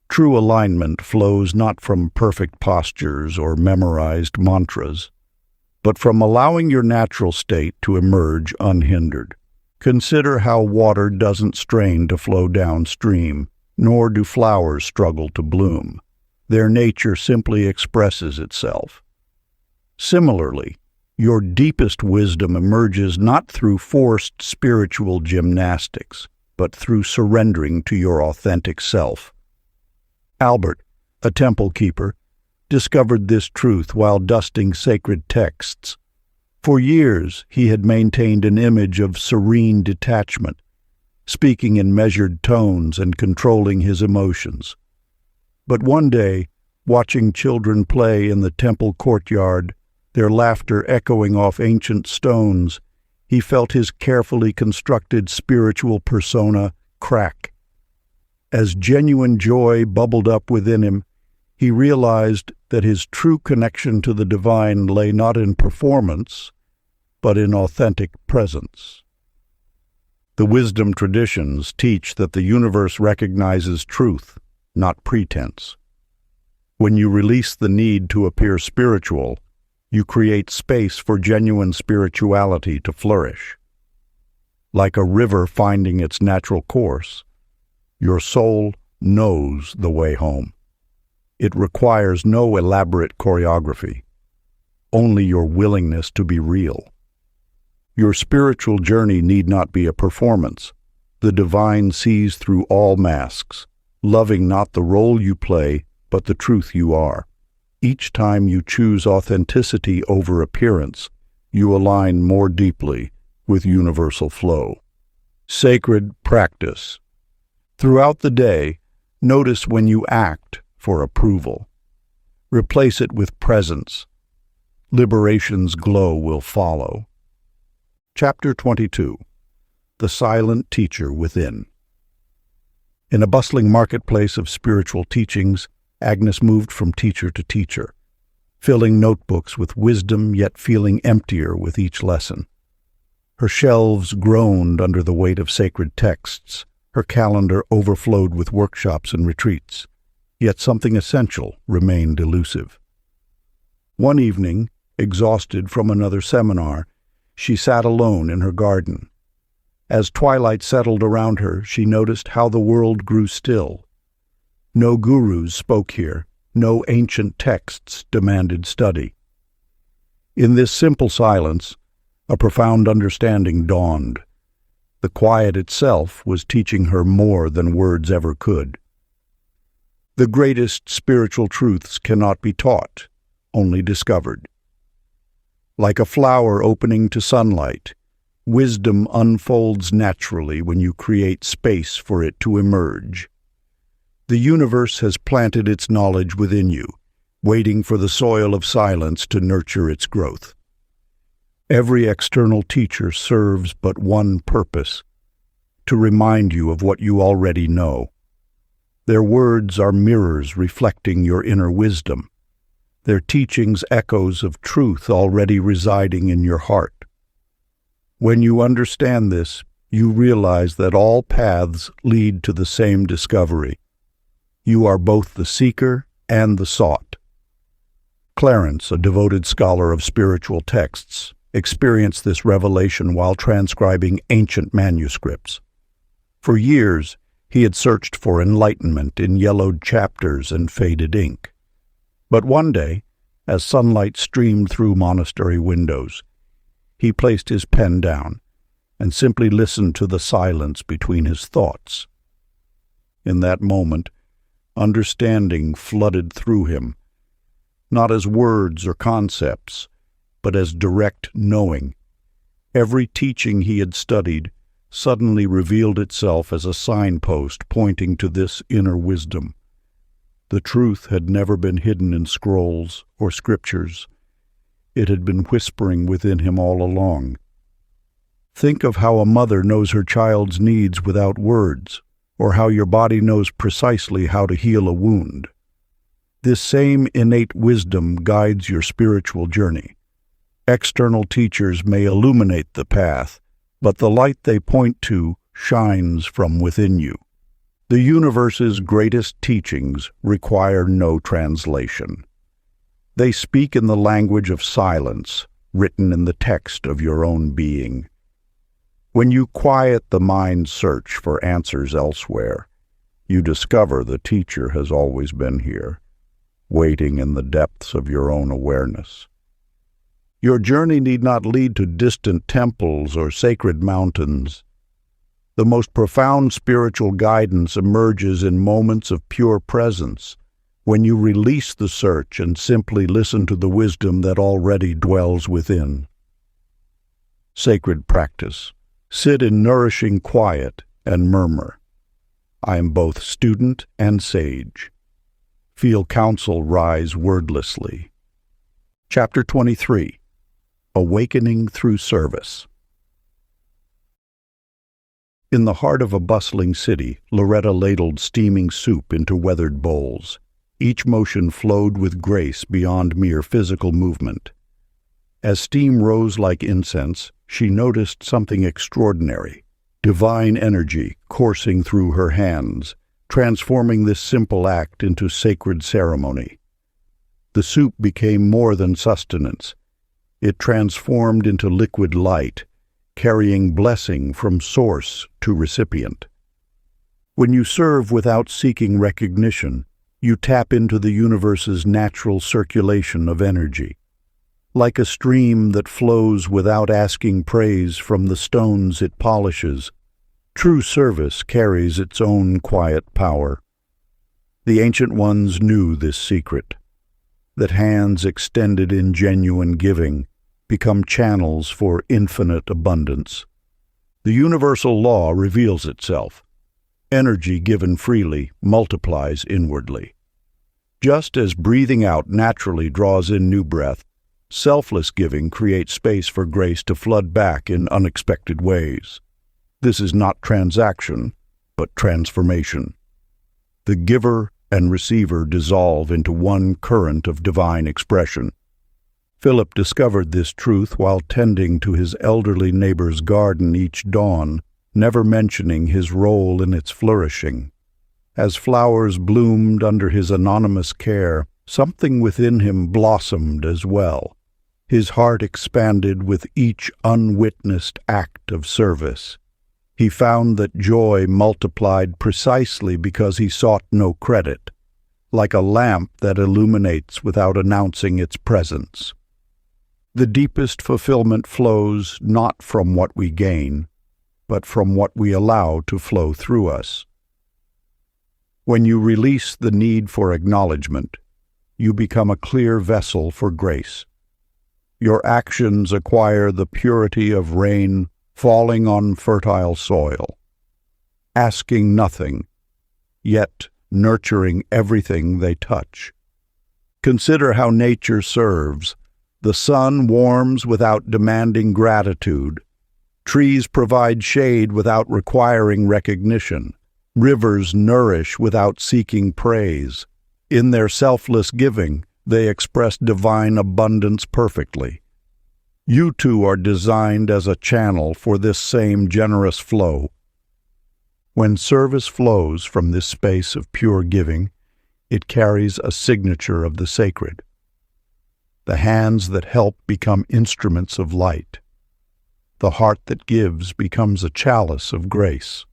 True alignment flows not from perfect postures or memorized mantras, but from allowing your natural state to emerge unhindered. Consider how water doesn't strain to flow downstream, nor do flowers struggle to bloom. Their nature simply expresses itself. Similarly, your deepest wisdom emerges not through forced spiritual gymnastics, but through surrendering to your authentic self. Albert, a temple keeper, discovered this truth while dusting sacred texts. For years, he had maintained an image of serene detachment, speaking in measured tones and controlling his emotions. But one day, watching children play in the temple courtyard, their laughter echoing off ancient stones, he felt his carefully constructed spiritual persona crack. As genuine joy bubbled up within him, he realized that his true connection to the divine lay not in performance, but in authentic presence. The wisdom traditions teach that the universe recognizes truth, not pretense. When you release the need to appear spiritual, you create space for genuine spirituality to flourish. Like a river finding its natural course, your soul knows the way home. It requires no elaborate choreography, only your willingness to be real. Your spiritual journey need not be a performance. The divine sees through all masks, loving not the role you play, but the truth you are. Each time you choose authenticity over appearance, you align more deeply with universal flow. Sacred practice. Throughout the day, notice when you act for approval. Replace it with presence. Liberation's glow will follow. Chapter 22. The Silent Teacher Within. In a bustling marketplace of spiritual teachings, Agnes moved from teacher to teacher, filling notebooks with wisdom yet feeling emptier with each lesson. Her shelves groaned under the weight of sacred texts. Her calendar overflowed with workshops and retreats, yet something essential remained elusive. One evening, exhausted from another seminar, she sat alone in her garden. As twilight settled around her, she noticed how the world grew still. No gurus spoke here, no ancient texts demanded study. In this simple silence, a profound understanding dawned. The quiet itself was teaching her more than words ever could. The greatest spiritual truths cannot be taught, only discovered. Like a flower opening to sunlight, wisdom unfolds naturally when you create space for it to emerge. The universe has planted its knowledge within you, waiting for the soil of silence to nurture its growth. Every external teacher serves but one purpose: to remind you of what you already know. Their words are mirrors reflecting your inner wisdom, their teachings echoes of truth already residing in your heart. When you understand this, you realize that all paths lead to the same discovery. You are both the seeker and the sought. Clarence, a devoted scholar of spiritual texts, experienced this revelation while transcribing ancient manuscripts. For years, he had searched for enlightenment in yellowed chapters and faded ink. But one day, as sunlight streamed through monastery windows, he placed his pen down and simply listened to the silence between his thoughts. In that moment, understanding flooded through him, not as words or concepts, but as direct knowing. Every teaching he had studied suddenly revealed itself as a signpost pointing to this inner wisdom. The truth had never been hidden in scrolls or scriptures. It had been whispering within him all along. Think of how a mother knows her child's needs without words, or how your body knows precisely how to heal a wound. This same innate wisdom guides your spiritual journey. External teachers may illuminate the path, but the light they point to shines from within you. The universe's greatest teachings require no translation. They speak in the language of silence, written in the text of your own being. When you quiet the mind's search for answers elsewhere, you discover the teacher has always been here, waiting in the depths of your own awareness. Your journey need not lead to distant temples or sacred mountains. The most profound spiritual guidance emerges in moments of pure presence, when you release the search and simply listen to the wisdom that already dwells within. Sacred practice. Sit in nourishing quiet and murmur. I am both student and sage. Feel counsel rise wordlessly. Chapter 23. Awakening Through Service. In the heart of a bustling city, Loretta ladled steaming soup into weathered bowls. Each motion flowed with grace beyond mere physical movement. As steam rose like incense, she noticed something extraordinary: divine energy coursing through her hands, transforming this simple act into sacred ceremony. The soup became more than sustenance. It transformed into liquid light, carrying blessing from source to recipient. When you serve without seeking recognition, you tap into the universe's natural circulation of energy. Like a stream that flows without asking praise from the stones it polishes, true service carries its own quiet power. The ancient ones knew this secret, that hands extended in genuine giving become channels for infinite abundance. The universal law reveals itself. Energy given freely multiplies inwardly. Just as breathing out naturally draws in new breath, selfless giving creates space for grace to flood back in unexpected ways. This is not transaction, but transformation. The giver and receiver dissolve into one current of divine expression. Philip discovered this truth while tending to his elderly neighbor's garden each dawn, never mentioning his role in its flourishing. As flowers bloomed under his anonymous care, something within him blossomed as well. His heart expanded with each unwitnessed act of service. He found that joy multiplied precisely because he sought no credit, like a lamp that illuminates without announcing its presence. The deepest fulfillment flows not from what we gain, but from what we allow to flow through us. When you release the need for acknowledgement, you become a clear vessel for grace. Your actions acquire the purity of rain falling on fertile soil, asking nothing, yet nurturing everything they touch. Consider how nature serves. The sun warms without demanding gratitude. Trees provide shade without requiring recognition. Rivers nourish without seeking praise. In their selfless giving, they express divine abundance perfectly. You too are designed as a channel for this same generous flow. When service flows from this space of pure giving, it carries a signature of the sacred. The hands that help become instruments of light. The heart that gives becomes a chalice of grace.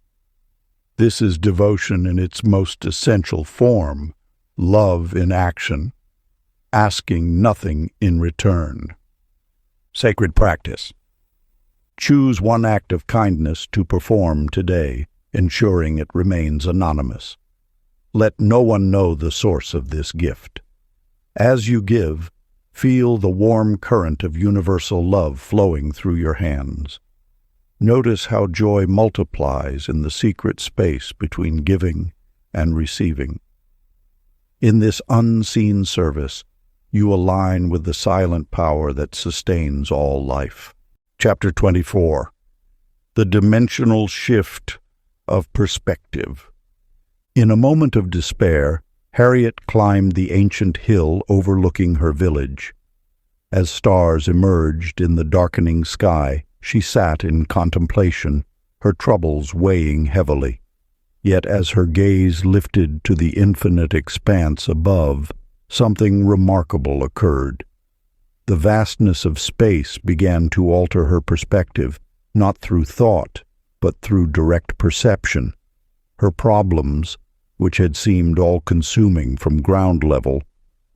This is devotion in its most essential form, love in action, asking nothing in return. Sacred practice. Choose one act of kindness to perform today, ensuring it remains anonymous. Let no one know the source of this gift. As you give, feel the warm current of universal love flowing through your hands. Notice how joy multiplies in the secret space between giving and receiving. In this unseen service, you align with the silent power that sustains all life. Chapter 24. The dimensional shift of perspective. In a moment of despair, Harriet climbed the ancient hill overlooking her village. As stars emerged in the darkening sky, she sat in contemplation, her troubles weighing heavily. Yet as her gaze lifted to the infinite expanse above, something remarkable occurred. The vastness of space began to alter her perspective, not through thought, but through direct perception. Her problems, which had seemed all-consuming from ground level,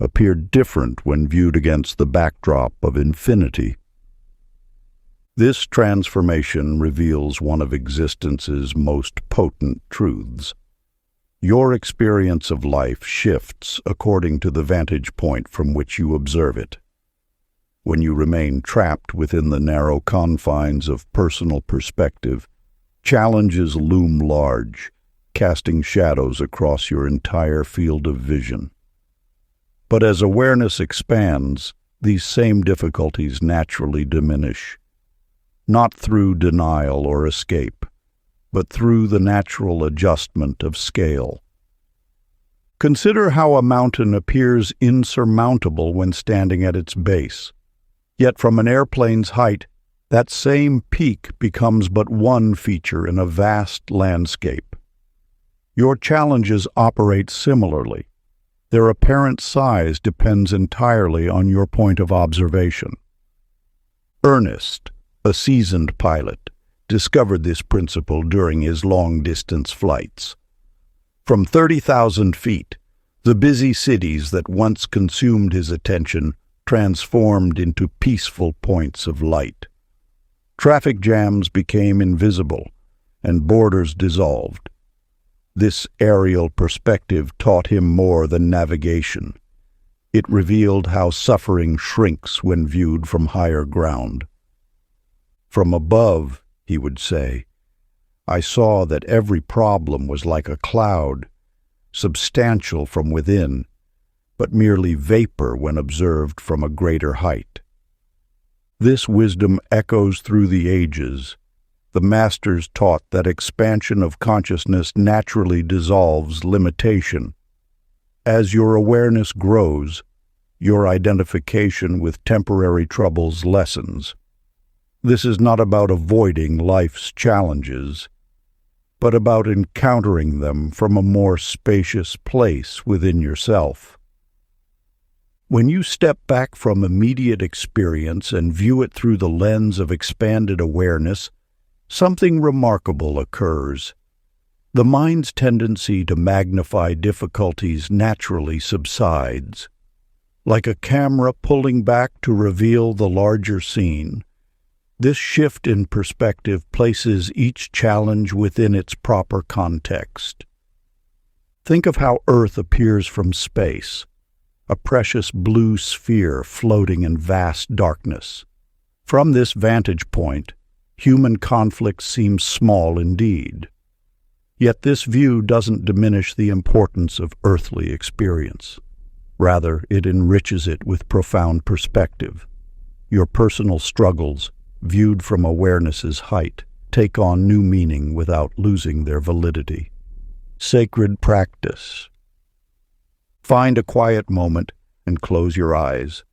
appeared different when viewed against the backdrop of infinity. This transformation reveals one of existence's most potent truths. Your experience of life shifts according to the vantage point from which you observe it. When you remain trapped within the narrow confines of personal perspective, challenges loom large, casting shadows across your entire field of vision. But as awareness expands, these same difficulties naturally diminish, not through denial or escape, but through the natural adjustment of scale. Consider how a mountain appears insurmountable when standing at its base. Yet from an airplane's height, that same peak becomes but one feature in a vast landscape. Your challenges operate similarly. Their apparent size depends entirely on your point of observation. Ernest, a seasoned pilot, discovered this principle during his long-distance flights. From 30,000 feet, the busy cities that once consumed his attention transformed into peaceful points of light. Traffic jams became invisible, and borders dissolved. This aerial perspective taught him more than navigation. It revealed how suffering shrinks when viewed from higher ground. From above, he would say, I saw that every problem was like a cloud, substantial from within, but merely vapor when observed from a greater height. This wisdom echoes through the ages. The masters taught that expansion of consciousness naturally dissolves limitation. As your awareness grows, your identification with temporary troubles lessens. This is not about avoiding life's challenges, but about encountering them from a more spacious place within yourself. When you step back from immediate experience and view it through the lens of expanded awareness, something remarkable occurs. The mind's tendency to magnify difficulties naturally subsides. Like a camera pulling back to reveal the larger scene, this shift in perspective places each challenge within its proper context. Think of how Earth appears from space, a precious blue sphere floating in vast darkness. From this vantage point, human conflict seems small indeed. Yet this view doesn't diminish the importance of earthly experience. Rather, it enriches it with profound perspective. Your personal struggles, viewed from awareness's height, take on new meaning without losing their validity. Sacred practice. Find a quiet moment and close your eyes.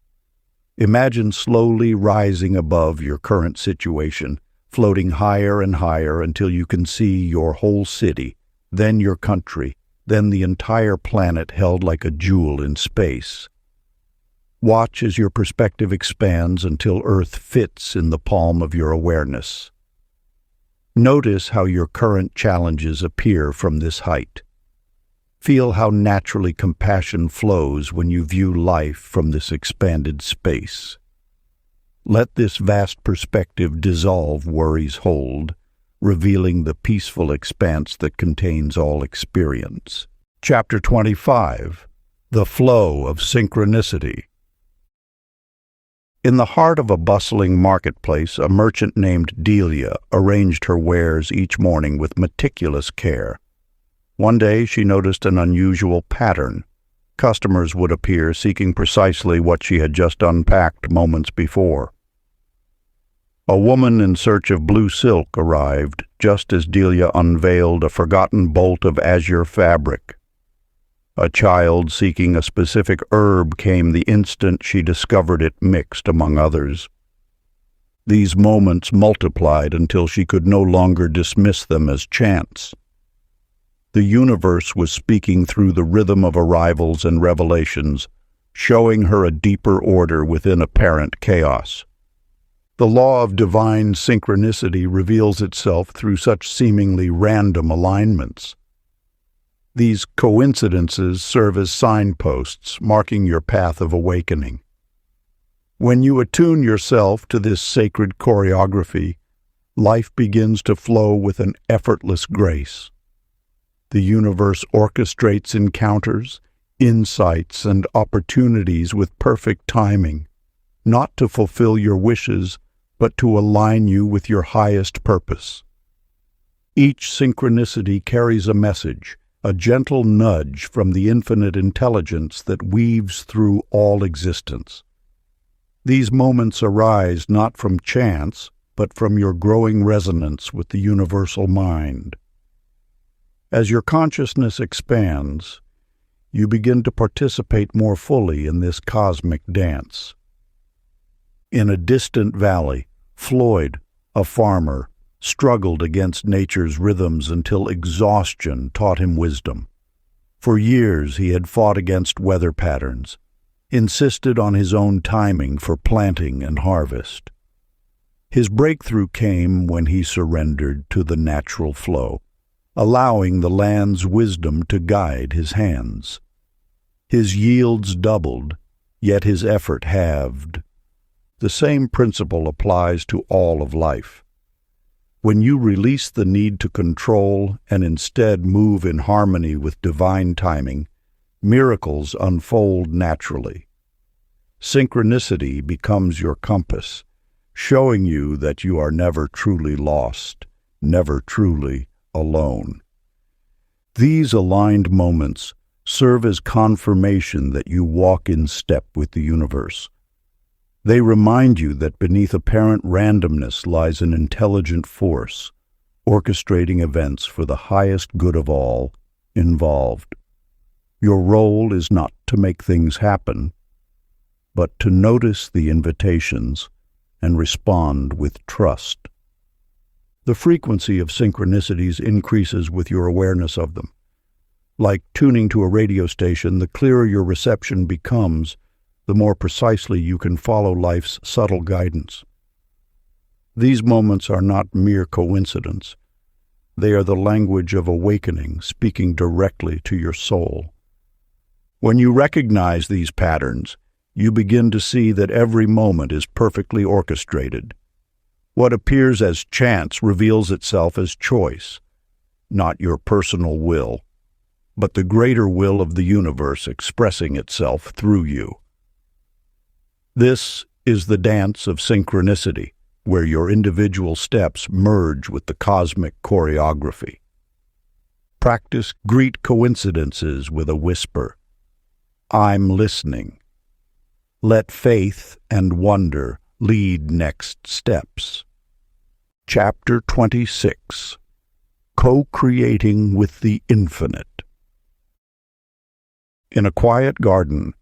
Imagine slowly rising above your current situation, floating higher and higher until you can see your whole city, then your country, then the entire planet held like a jewel in space. Watch as your perspective expands until Earth fits in the palm of your awareness. Notice how your current challenges appear from this height. Feel how naturally compassion flows when you view life from this expanded space. Let this vast perspective dissolve worry's hold, revealing the peaceful expanse that contains all experience. Chapter 25. The Flow of Synchronicity. In the heart of a bustling marketplace, a merchant named Delia arranged her wares each morning with meticulous care. One day she noticed an unusual pattern. Customers would appear seeking precisely what she had just unpacked moments before. A woman in search of blue silk arrived just as Delia unveiled a forgotten bolt of azure fabric. A child seeking a specific herb came the instant she discovered it mixed among others. These moments multiplied until she could no longer dismiss them as chance. The universe was speaking through the rhythm of arrivals and revelations, showing her a deeper order within apparent chaos. The law of divine synchronicity reveals itself through such seemingly random alignments. These coincidences serve as signposts, marking your path of awakening. When you attune yourself to this sacred choreography, life begins to flow with an effortless grace. The universe orchestrates encounters, insights, and opportunities with perfect timing, not to fulfill your wishes, but to align you with your highest purpose. Each synchronicity carries a message, a gentle nudge from the infinite intelligence that weaves through all existence. These moments arise not from chance, but from your growing resonance with the universal mind. As your consciousness expands, you begin to participate more fully in this cosmic dance. In a distant valley, Floyd, a farmer, struggled against nature's rhythms until exhaustion taught him wisdom. For years he had fought against weather patterns, insisted on his own timing for planting and harvest. His breakthrough came when he surrendered to the natural flow. allowing the land's wisdom to guide his hands. His yields doubled, yet his effort halved. The same principle applies to all of life. When you release the need to control and instead move in harmony with divine timing, miracles unfold naturally. Synchronicity becomes your compass, showing you that you are never truly lost, never truly alone. These aligned moments serve as confirmation that you walk in step with the universe. They remind you that beneath apparent randomness lies an intelligent force, orchestrating events for the highest good of all involved. Your role is not to make things happen, but to notice the invitations and respond with trust. The frequency of synchronicities increases with your awareness of them. Like tuning to a radio station, the clearer your reception becomes, the more precisely you can follow life's subtle guidance. These moments are not mere coincidence. They are the language of awakening, speaking directly to your soul. When you recognize these patterns, you begin to see that every moment is perfectly orchestrated. What appears as chance reveals itself as choice, not your personal will, but the greater will of the universe expressing itself through you. This is the dance of synchronicity, where your individual steps merge with the cosmic choreography. Practice greet coincidences with a whisper. I'm listening. Let faith and wonder lead next steps. Chapter 26. Co-creating with the Infinite. In a quiet garden,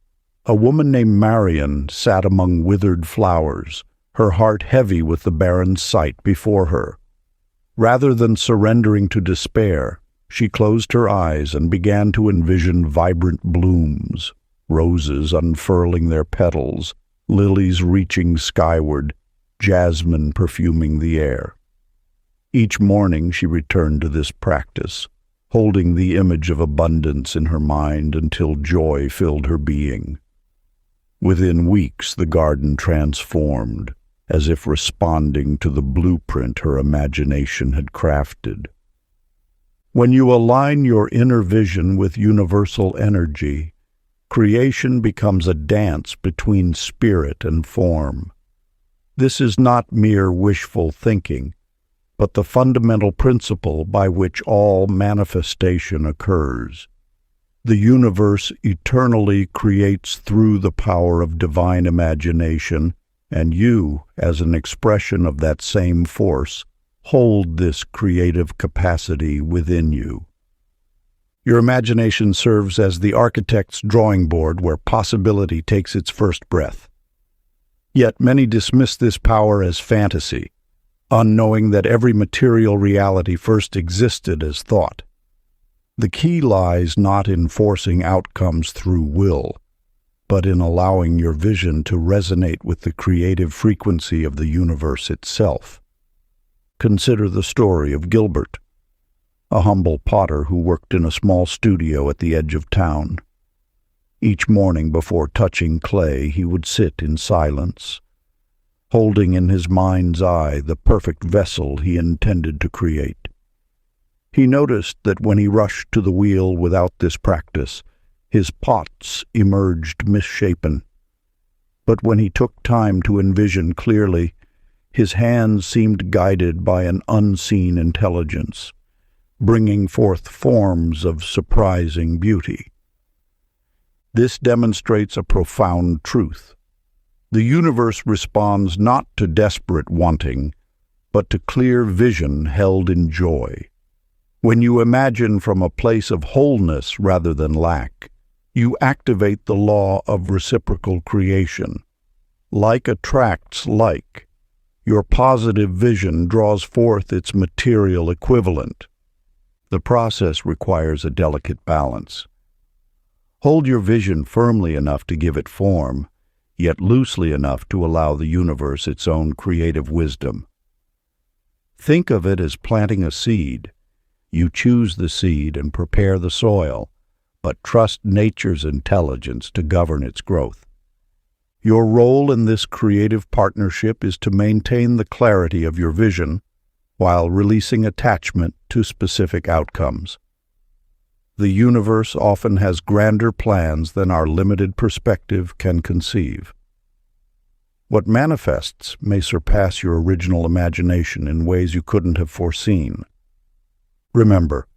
a woman named Marion sat among withered flowers, her heart heavy with the barren sight before her. Rather than surrendering to despair, she closed her eyes and began to envision vibrant blooms, roses unfurling their petals, lilies reaching skyward, jasmine perfuming the air. Each morning she returned to this practice, holding the image of abundance in her mind until joy filled her being. Within weeks the garden transformed, as if responding to the blueprint her imagination had crafted. When you align your inner vision with universal energy, creation becomes a dance between spirit and form. This is not mere wishful thinking, but the fundamental principle by which all manifestation occurs. The universe eternally creates through the power of divine imagination, and you, as an expression of that same force, hold this creative capacity within you. Your imagination serves as the architect's drawing board where possibility takes its first breath. Yet many dismiss this power as fantasy, unknowing that every material reality first existed as thought. The key lies not in forcing outcomes through will, but in allowing your vision to resonate with the creative frequency of the universe itself. Consider the story of Gilbert, a humble potter who worked in a small studio at the edge of town. Each morning before touching clay, he would sit in silence, holding in his mind's eye the perfect vessel he intended to create. He noticed that when he rushed to the wheel without this practice, his pots emerged misshapen. But when he took time to envision clearly, his hands seemed guided by an unseen intelligence, bringing forth forms of surprising beauty. This demonstrates a profound truth. The universe responds not to desperate wanting, but to clear vision held in joy. When you imagine from a place of wholeness rather than lack, you activate the law of reciprocal creation. Like attracts like, your positive vision draws forth its material equivalent. The process requires a delicate balance. Hold your vision firmly enough to give it form, yet loosely enough to allow the universe its own creative wisdom. Think of it as planting a seed. You choose the seed and prepare the soil, but trust nature's intelligence to govern its growth. Your role in this creative partnership is to maintain the clarity of your vision while releasing attachment to specific outcomes. The universe often has grander plans than our limited perspective can conceive. What manifests may surpass your original imagination in ways you couldn't have foreseen. Remember,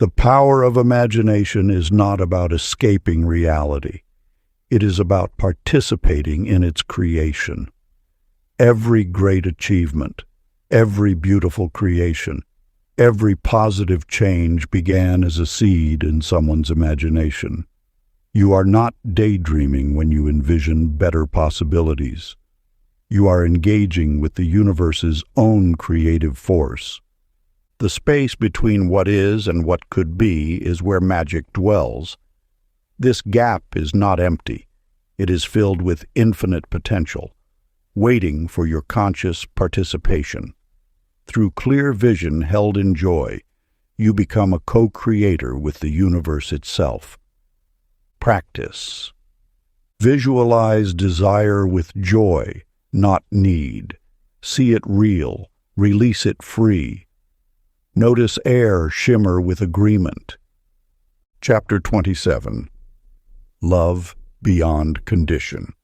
the power of imagination is not about escaping reality. It is about participating in its creation. Every great achievement, every beautiful creation, every positive change began as a seed in someone's imagination. You are not daydreaming when you envision better possibilities. You are engaging with the universe's own creative force. The space between what is and what could be is where magic dwells. This gap is not empty. It is filled with infinite potential, waiting for your conscious participation. Through clear vision held in joy, you become a co-creator with the universe itself. Practice. Visualize desire with joy, not need. See it real. Release it free. Notice air shimmer with agreement. Chapter 27. Love Beyond Condition.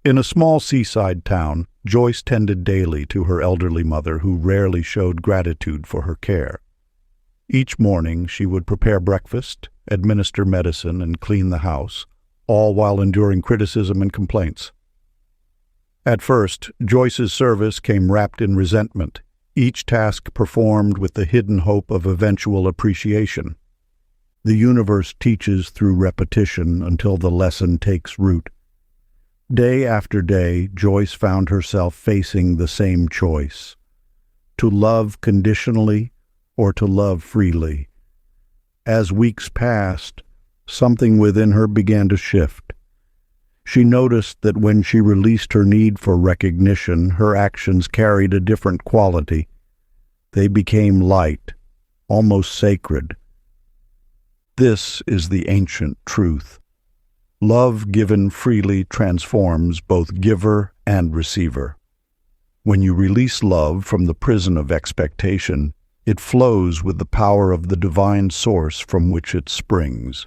In a small seaside town, Joyce tended daily to her elderly mother, who rarely showed gratitude for her care. Each morning she would prepare breakfast, administer medicine, and clean the house, all while enduring criticism and complaints. At first, Joyce's service came wrapped in resentment, each task performed with the hidden hope of eventual appreciation. The universe teaches through repetition until the lesson takes root. Day after day, Joyce found herself facing the same choice: to love conditionally or to love freely. As weeks passed, something within her began to shift. She noticed that when she released her need for recognition, her actions carried a different quality. They became light, almost sacred. This is the ancient truth. Love given freely transforms both giver and receiver. When you release love from the prison of expectation, it flows with the power of the divine source from which it springs.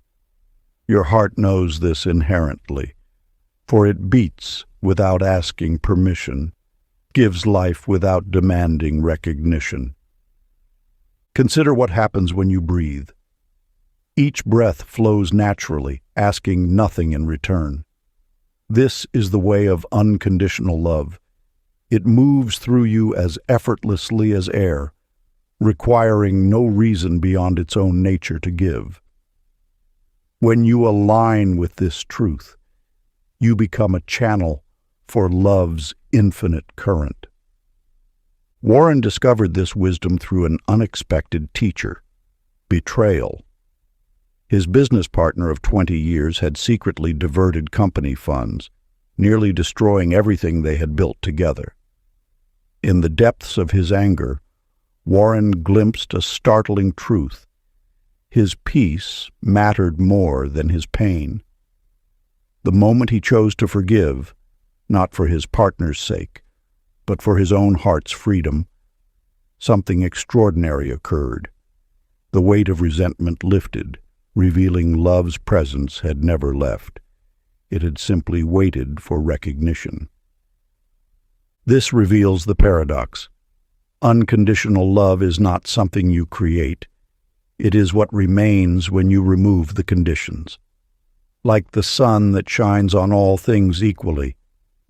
Your heart knows this inherently, for it beats without asking permission, gives life without demanding recognition. Consider what happens when you breathe. Each breath flows naturally, asking nothing in return. This is the way of unconditional love. It moves through you as effortlessly as air, requiring no reason beyond its own nature to give. When you align with this truth, you become a channel for love's infinite current. Warren discovered this wisdom through an unexpected teacher: betrayal. His business partner of 20 years had secretly diverted company funds, nearly destroying everything they had built together. In the depths of his anger, Warren glimpsed a startling truth. His peace mattered more than his pain. The moment he chose to forgive, not for his partner's sake, but for his own heart's freedom, something extraordinary occurred. The weight of resentment lifted, revealing love's presence had never left. It had simply waited for recognition. This reveals the paradox. Unconditional love is not something you create. It is what remains when you remove the conditions. Like the sun that shines on all things equally,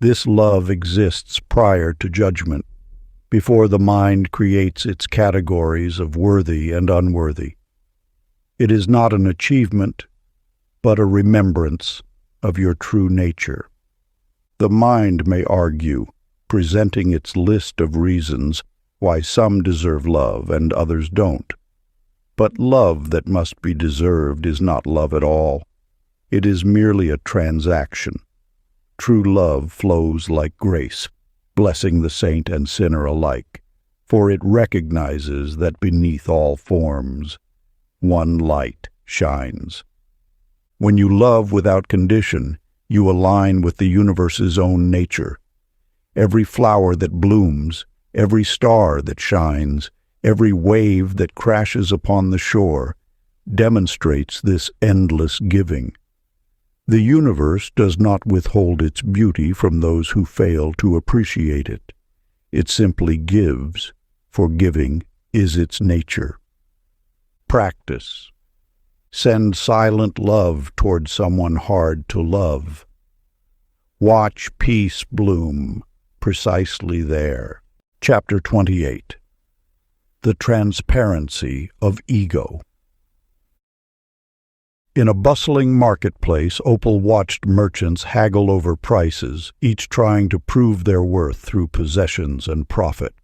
this love exists prior to judgment, before the mind creates its categories of worthy and unworthy. It is not an achievement, but a remembrance of your true nature. The mind may argue, presenting its list of reasons why some deserve love and others don't. But love that must be deserved is not love at all. It is merely a transaction. True love flows like grace, blessing the saint and sinner alike. for it recognizes that beneath all forms, one light shines. When you love without condition, you align with the universe's own nature. Every flower that blooms, every star that shines, every wave that crashes upon the shore demonstrates this endless giving. The universe does not withhold its beauty from those who fail to appreciate it. It simply gives, for giving is its nature. Practice. Send silent love toward someone hard to love. Watch peace bloom precisely there. Chapter 28. The Transparency of Ego. In a bustling marketplace, Opal watched merchants haggle over prices, each trying to prove their worth through possessions and profit.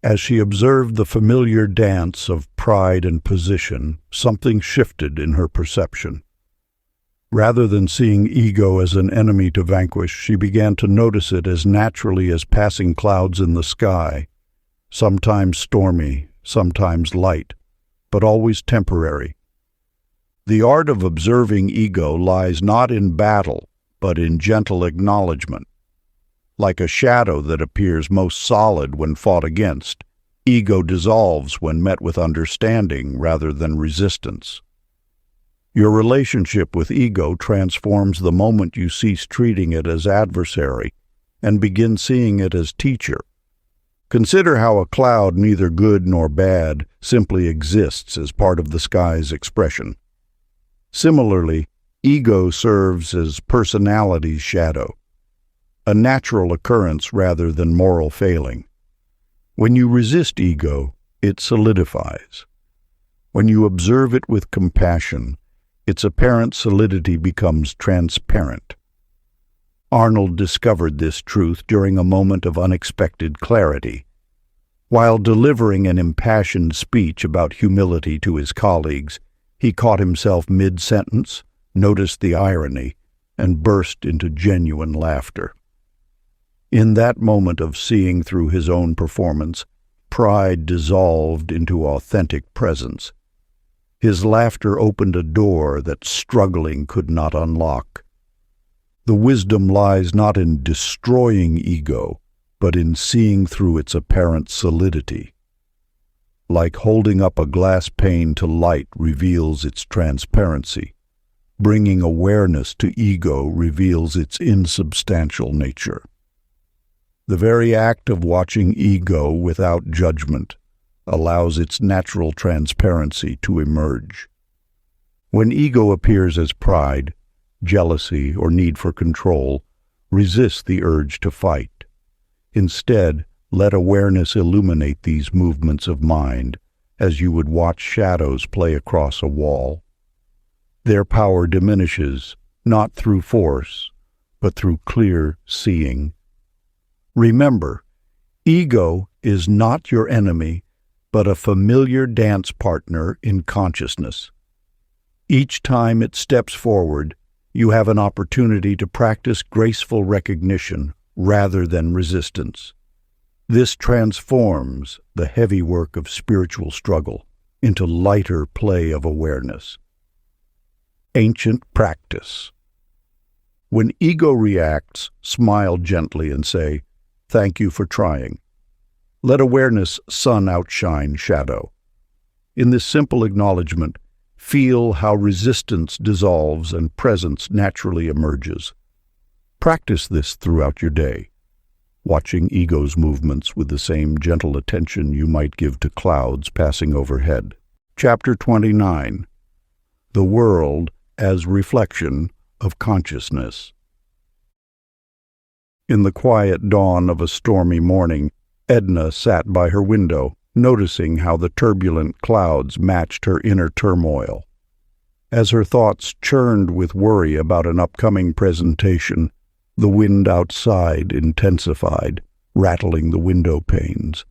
As she observed the familiar dance of pride and position, something shifted in her perception. Rather than seeing ego as an enemy to vanquish, she began to notice it as naturally as passing clouds in the sky, sometimes stormy, sometimes light, but always temporary. The art of observing ego lies not in battle, but in gentle acknowledgement. Like a shadow that appears most solid when fought against, ego dissolves when met with understanding rather than resistance. Your relationship with ego transforms the moment you cease treating it as adversary and begin seeing it as teacher. Consider how a cloud, neither good nor bad, simply exists as part of the sky's expression. Similarly, ego serves as personality's shadow, a natural occurrence rather than moral failing. When you resist ego, it solidifies. When you observe it with compassion, its apparent solidity becomes transparent. Arnold discovered this truth during a moment of unexpected clarity. While delivering an impassioned speech about humility to his colleagues, he caught himself mid-sentence, noticed the irony, and burst into genuine laughter. In that moment of seeing through his own performance, pride dissolved into authentic presence. His laughter opened a door that struggling could not unlock. The wisdom lies not in destroying ego, but in seeing through its apparent solidity. Like holding up a glass pane to light reveals its transparency, bringing awareness to ego reveals its insubstantial nature. The very act of watching ego without judgment allows its natural transparency to emerge. When ego appears as pride, jealousy, or need for control, resist the urge to fight. Instead, let awareness illuminate these movements of mind as you would watch shadows play across a wall. Their power diminishes, not through force, but through clear seeing. Remember, ego is not your enemy, but a familiar dance partner in consciousness. Each time it steps forward, you have an opportunity to practice graceful recognition rather than resistance. This transforms the heavy work of spiritual struggle into lighter play of awareness. Ancient practice. When ego reacts, smile gently and say, "Thank you for trying." Let awareness sun outshine shadow. In this simple acknowledgement, feel how resistance dissolves and presence naturally emerges. Practice this throughout your day, watching ego's movements with the same gentle attention you might give to clouds passing overhead. Chapter 29. The World as Reflection of Consciousness. In the quiet dawn of a stormy morning, Edna sat by her window, noticing how the turbulent clouds matched her inner turmoil. As her thoughts churned with worry about an upcoming presentation, the wind outside intensified, rattling the window panes.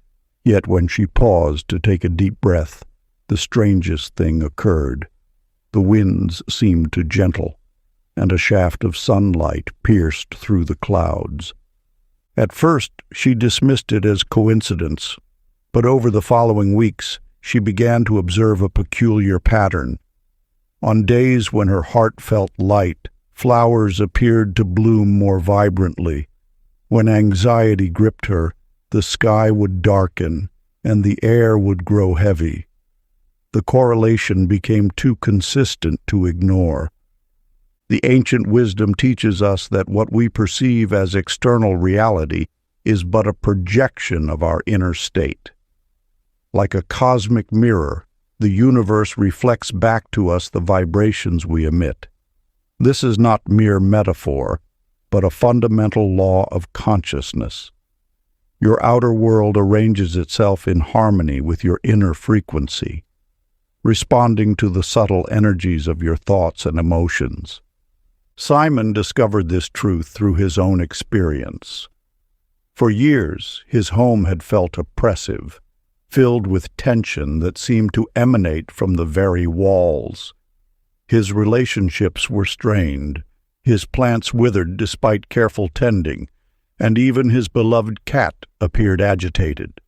Yet when she paused to take a deep breath, the strangest thing occurred. The winds seemed to gentle, and a shaft of sunlight pierced through the clouds. At first she dismissed it as coincidence, But over the following weeks, she began to observe a peculiar pattern. On days when her heart felt light, flowers appeared to bloom more vibrantly. When anxiety gripped her, the sky would darken and the air would grow heavy. The correlation became too consistent to ignore. The ancient wisdom teaches us that what we perceive as external reality is but a projection of our inner state. Like a cosmic mirror, the universe reflects back to us the vibrations we emit. This is not mere metaphor, but a fundamental law of consciousness. Your outer world arranges itself in harmony with your inner frequency, responding to the subtle energies of your thoughts and emotions. Simon discovered this truth through his own experience. For years, his home had felt oppressive, filled with tension that seemed to emanate from the very walls. His relationships were strained, his plants withered despite careful tending, and even his beloved cat appeared agitated.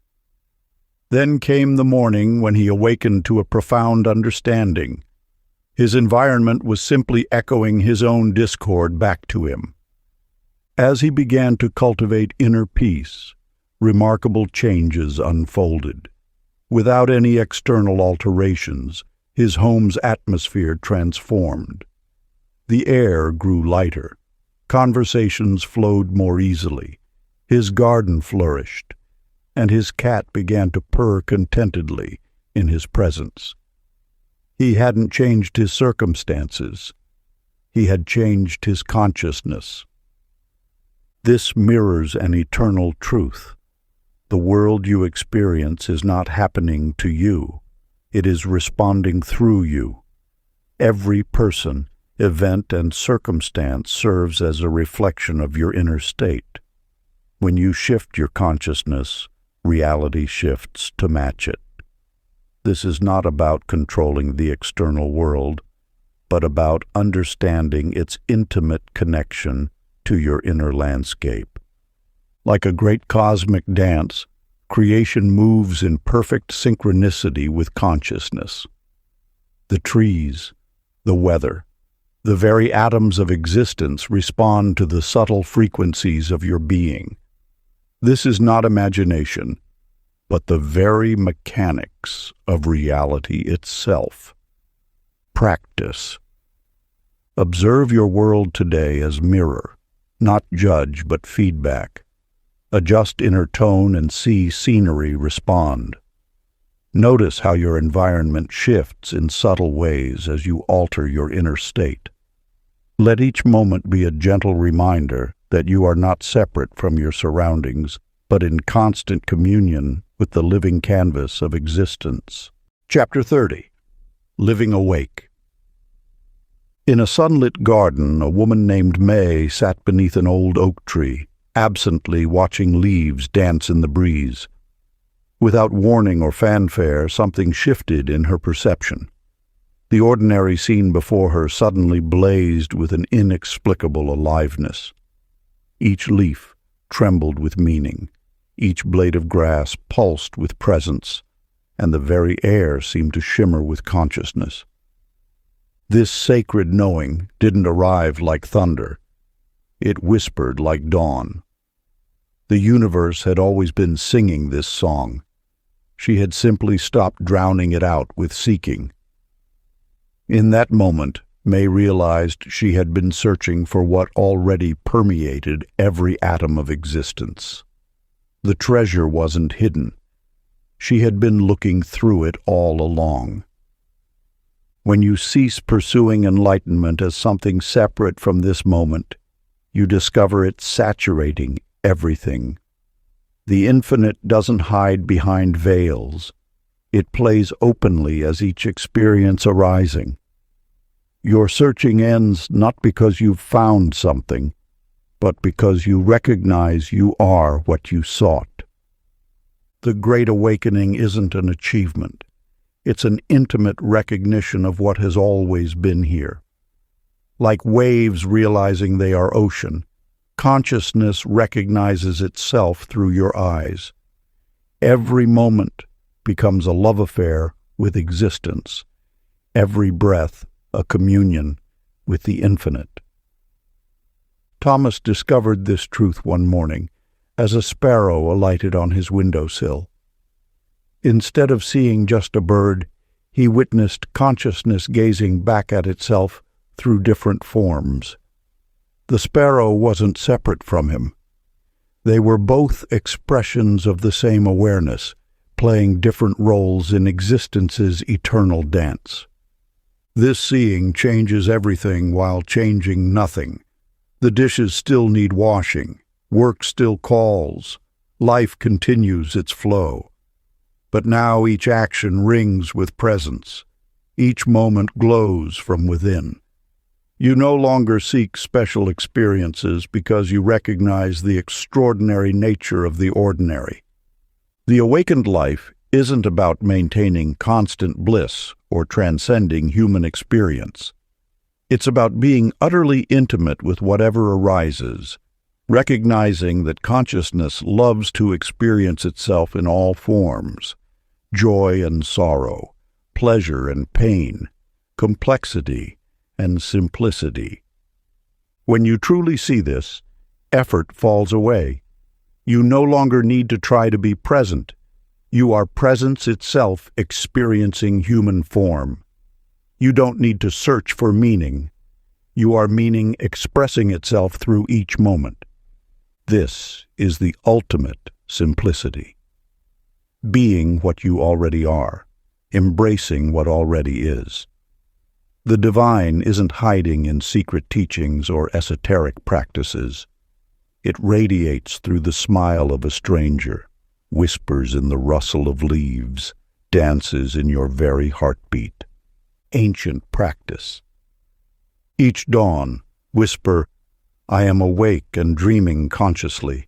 Then came the morning when he awakened to a profound understanding. His environment was simply echoing his own discord back to him. As he began to cultivate inner peace, remarkable changes unfolded. Without any external alterations, his home's atmosphere transformed. The air grew lighter. Conversations flowed more easily. His garden flourished, and his cat began to purr contentedly in his presence. He hadn't changed his circumstances. He had changed his consciousness. This mirrors an eternal truth. The world you experience is not happening to you. It is responding through you. Every person, event, and circumstance serves as a reflection of your inner state. When you shift your consciousness, reality shifts to match it. This is not about controlling the external world, but about understanding its intimate connection to your inner landscape. Like a great cosmic dance, creation moves in perfect synchronicity with consciousness. The trees, the weather, the very atoms of existence respond to the subtle frequencies of your being. This is not imagination, but the very mechanics of reality itself. Practice. Observe your world today as mirror, not judge but feedback. Adjust inner tone and see scenery respond. Notice how your environment shifts in subtle ways as you alter your inner state. Let each moment be a gentle reminder that you are not separate from your surroundings, but in constant communion with the living canvas of existence. Chapter 30. Living Awake. In a sunlit garden, a woman named May sat beneath an old oak tree, absently watching leaves dance in the breeze. Without warning or fanfare, something shifted in her perception. The ordinary scene before her suddenly blazed with an inexplicable aliveness. Each leaf trembled with meaning. Each blade of grass pulsed with presence, and the very air seemed to shimmer with consciousness. This sacred knowing didn't arrive like thunder. It whispered like dawn. The universe had always been singing this song. She had simply stopped drowning it out with seeking. In that moment, May realized she had been searching for what already permeated every atom of existence. The treasure wasn't hidden. She had been looking through it all along. When you cease pursuing enlightenment as something separate from this moment, you discover it saturating everything. The infinite doesn't hide behind veils. It plays openly as each experience arising. Your searching ends not because you've found something, but because you recognize you are what you sought. The Great Awakening isn't an achievement. It's an intimate recognition of what has always been here. Like waves realizing they are ocean, consciousness recognizes itself through your eyes. Every moment becomes a love affair with existence, every breath a communion with the infinite. Thomas discovered this truth one morning as a sparrow alighted on his windowsill. Instead of seeing just a bird, he witnessed consciousness gazing back at itself through different forms. The sparrow wasn't separate from him. They were both expressions of the same awareness, playing different roles in existence's eternal dance. This seeing changes everything while changing nothing. The dishes still need washing, work still calls, life continues its flow. But now each action rings with presence. Each moment glows from within. You no longer seek special experiences because you recognize the extraordinary nature of the ordinary. The awakened life isn't about maintaining constant bliss or transcending human experience. It's about being utterly intimate with whatever arises, recognizing that consciousness loves to experience itself in all forms: joy and sorrow, pleasure and pain, complexity and simplicity. When you truly see this, effort falls away. You no longer need to try to be present. You are presence itself experiencing human form. You don't need to search for meaning. You are meaning expressing itself through each moment. This is the ultimate simplicity. Being what you already are, embracing what already is. The divine isn't hiding in secret teachings or esoteric practices. It radiates through the smile of a stranger, whispers in the rustle of leaves, dances in your very heartbeat. Ancient practice. Each dawn, whisper, "I am awake and dreaming consciously."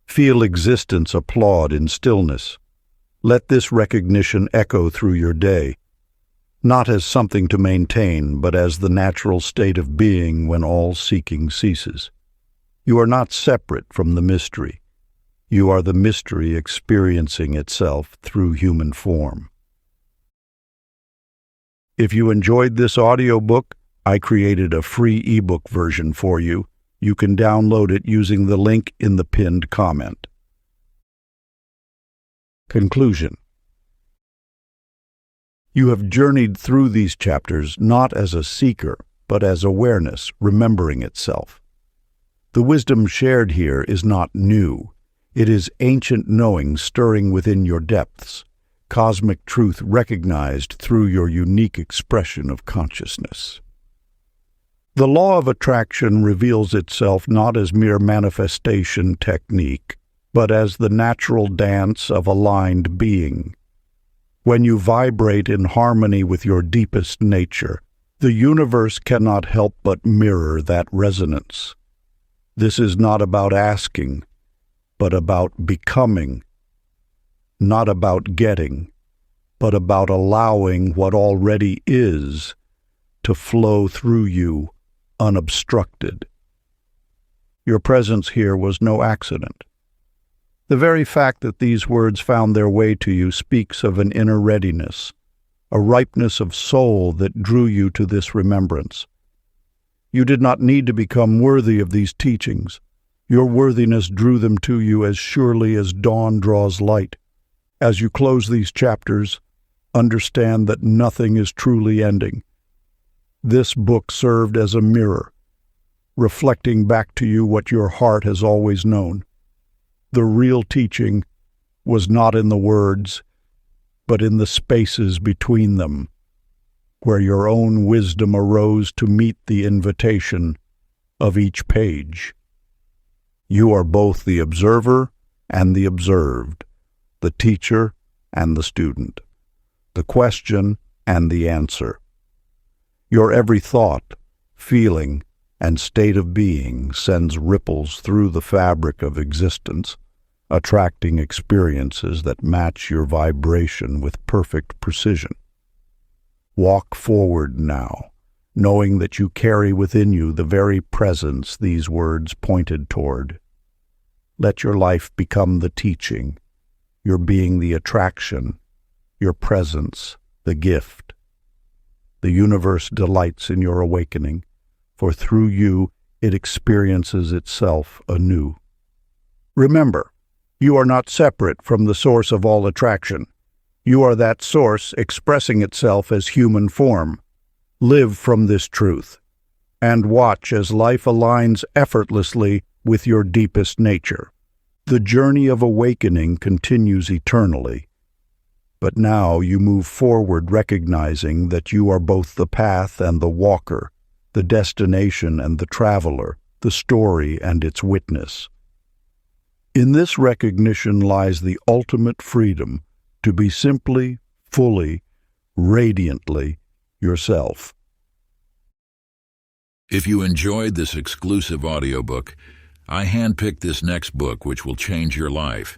Feel existence applaud in stillness. Let this recognition echo through your day, not as something to maintain, but as the natural state of being when all seeking ceases. You are not separate from the mystery. You are the mystery experiencing itself through human form. If you enjoyed this audiobook, I created a free ebook version for you. You can download it using the link in the pinned comment. Conclusion. You have journeyed through these chapters not as a seeker, but as awareness remembering itself. The wisdom shared here is not new. It is ancient knowing stirring within your depths, cosmic truth recognized through your unique expression of consciousness. The law of attraction reveals itself not as mere manifestation technique, but as the natural dance of aligned being. When you vibrate in harmony with your deepest nature, the universe cannot help but mirror that resonance. This is not about asking, but about becoming. Not about getting, but about allowing what already is to flow through you unobstructed. Your presence here was no accident. The very fact that these words found their way to you speaks of an inner readiness, a ripeness of soul that drew you to this remembrance. You did not need to become worthy of these teachings. Your worthiness drew them to you as surely as dawn draws light. As you close these chapters, understand that nothing is truly ending. This book served as a mirror, reflecting back to you what your heart has always known. The real teaching was not in the words, but in the spaces between them, where your own wisdom arose to meet the invitation of each page. You are both the observer and the observed, the teacher and the student, the question and the answer. Your every thought, feeling, and state of being sends ripples through the fabric of existence, attracting experiences that match your vibration with perfect precision. Walk forward now, knowing that you carry within you the very presence these words pointed toward. Let your life become the teaching, your being the attraction, your presence the gift. The universe delights in your awakening, for through you it experiences itself anew. Remember, you are not separate from the source of all attraction. You are that source expressing itself as human form. Live from this truth, and watch as life aligns effortlessly with your deepest nature. The journey of awakening continues eternally, but now you move forward recognizing that you are both the path and the walker, the destination and the traveler, the story and its witness. In this recognition lies the ultimate freedom to be simply, fully, radiantly yourself. If you enjoyed this exclusive audiobook, I handpicked this next book which will change your life.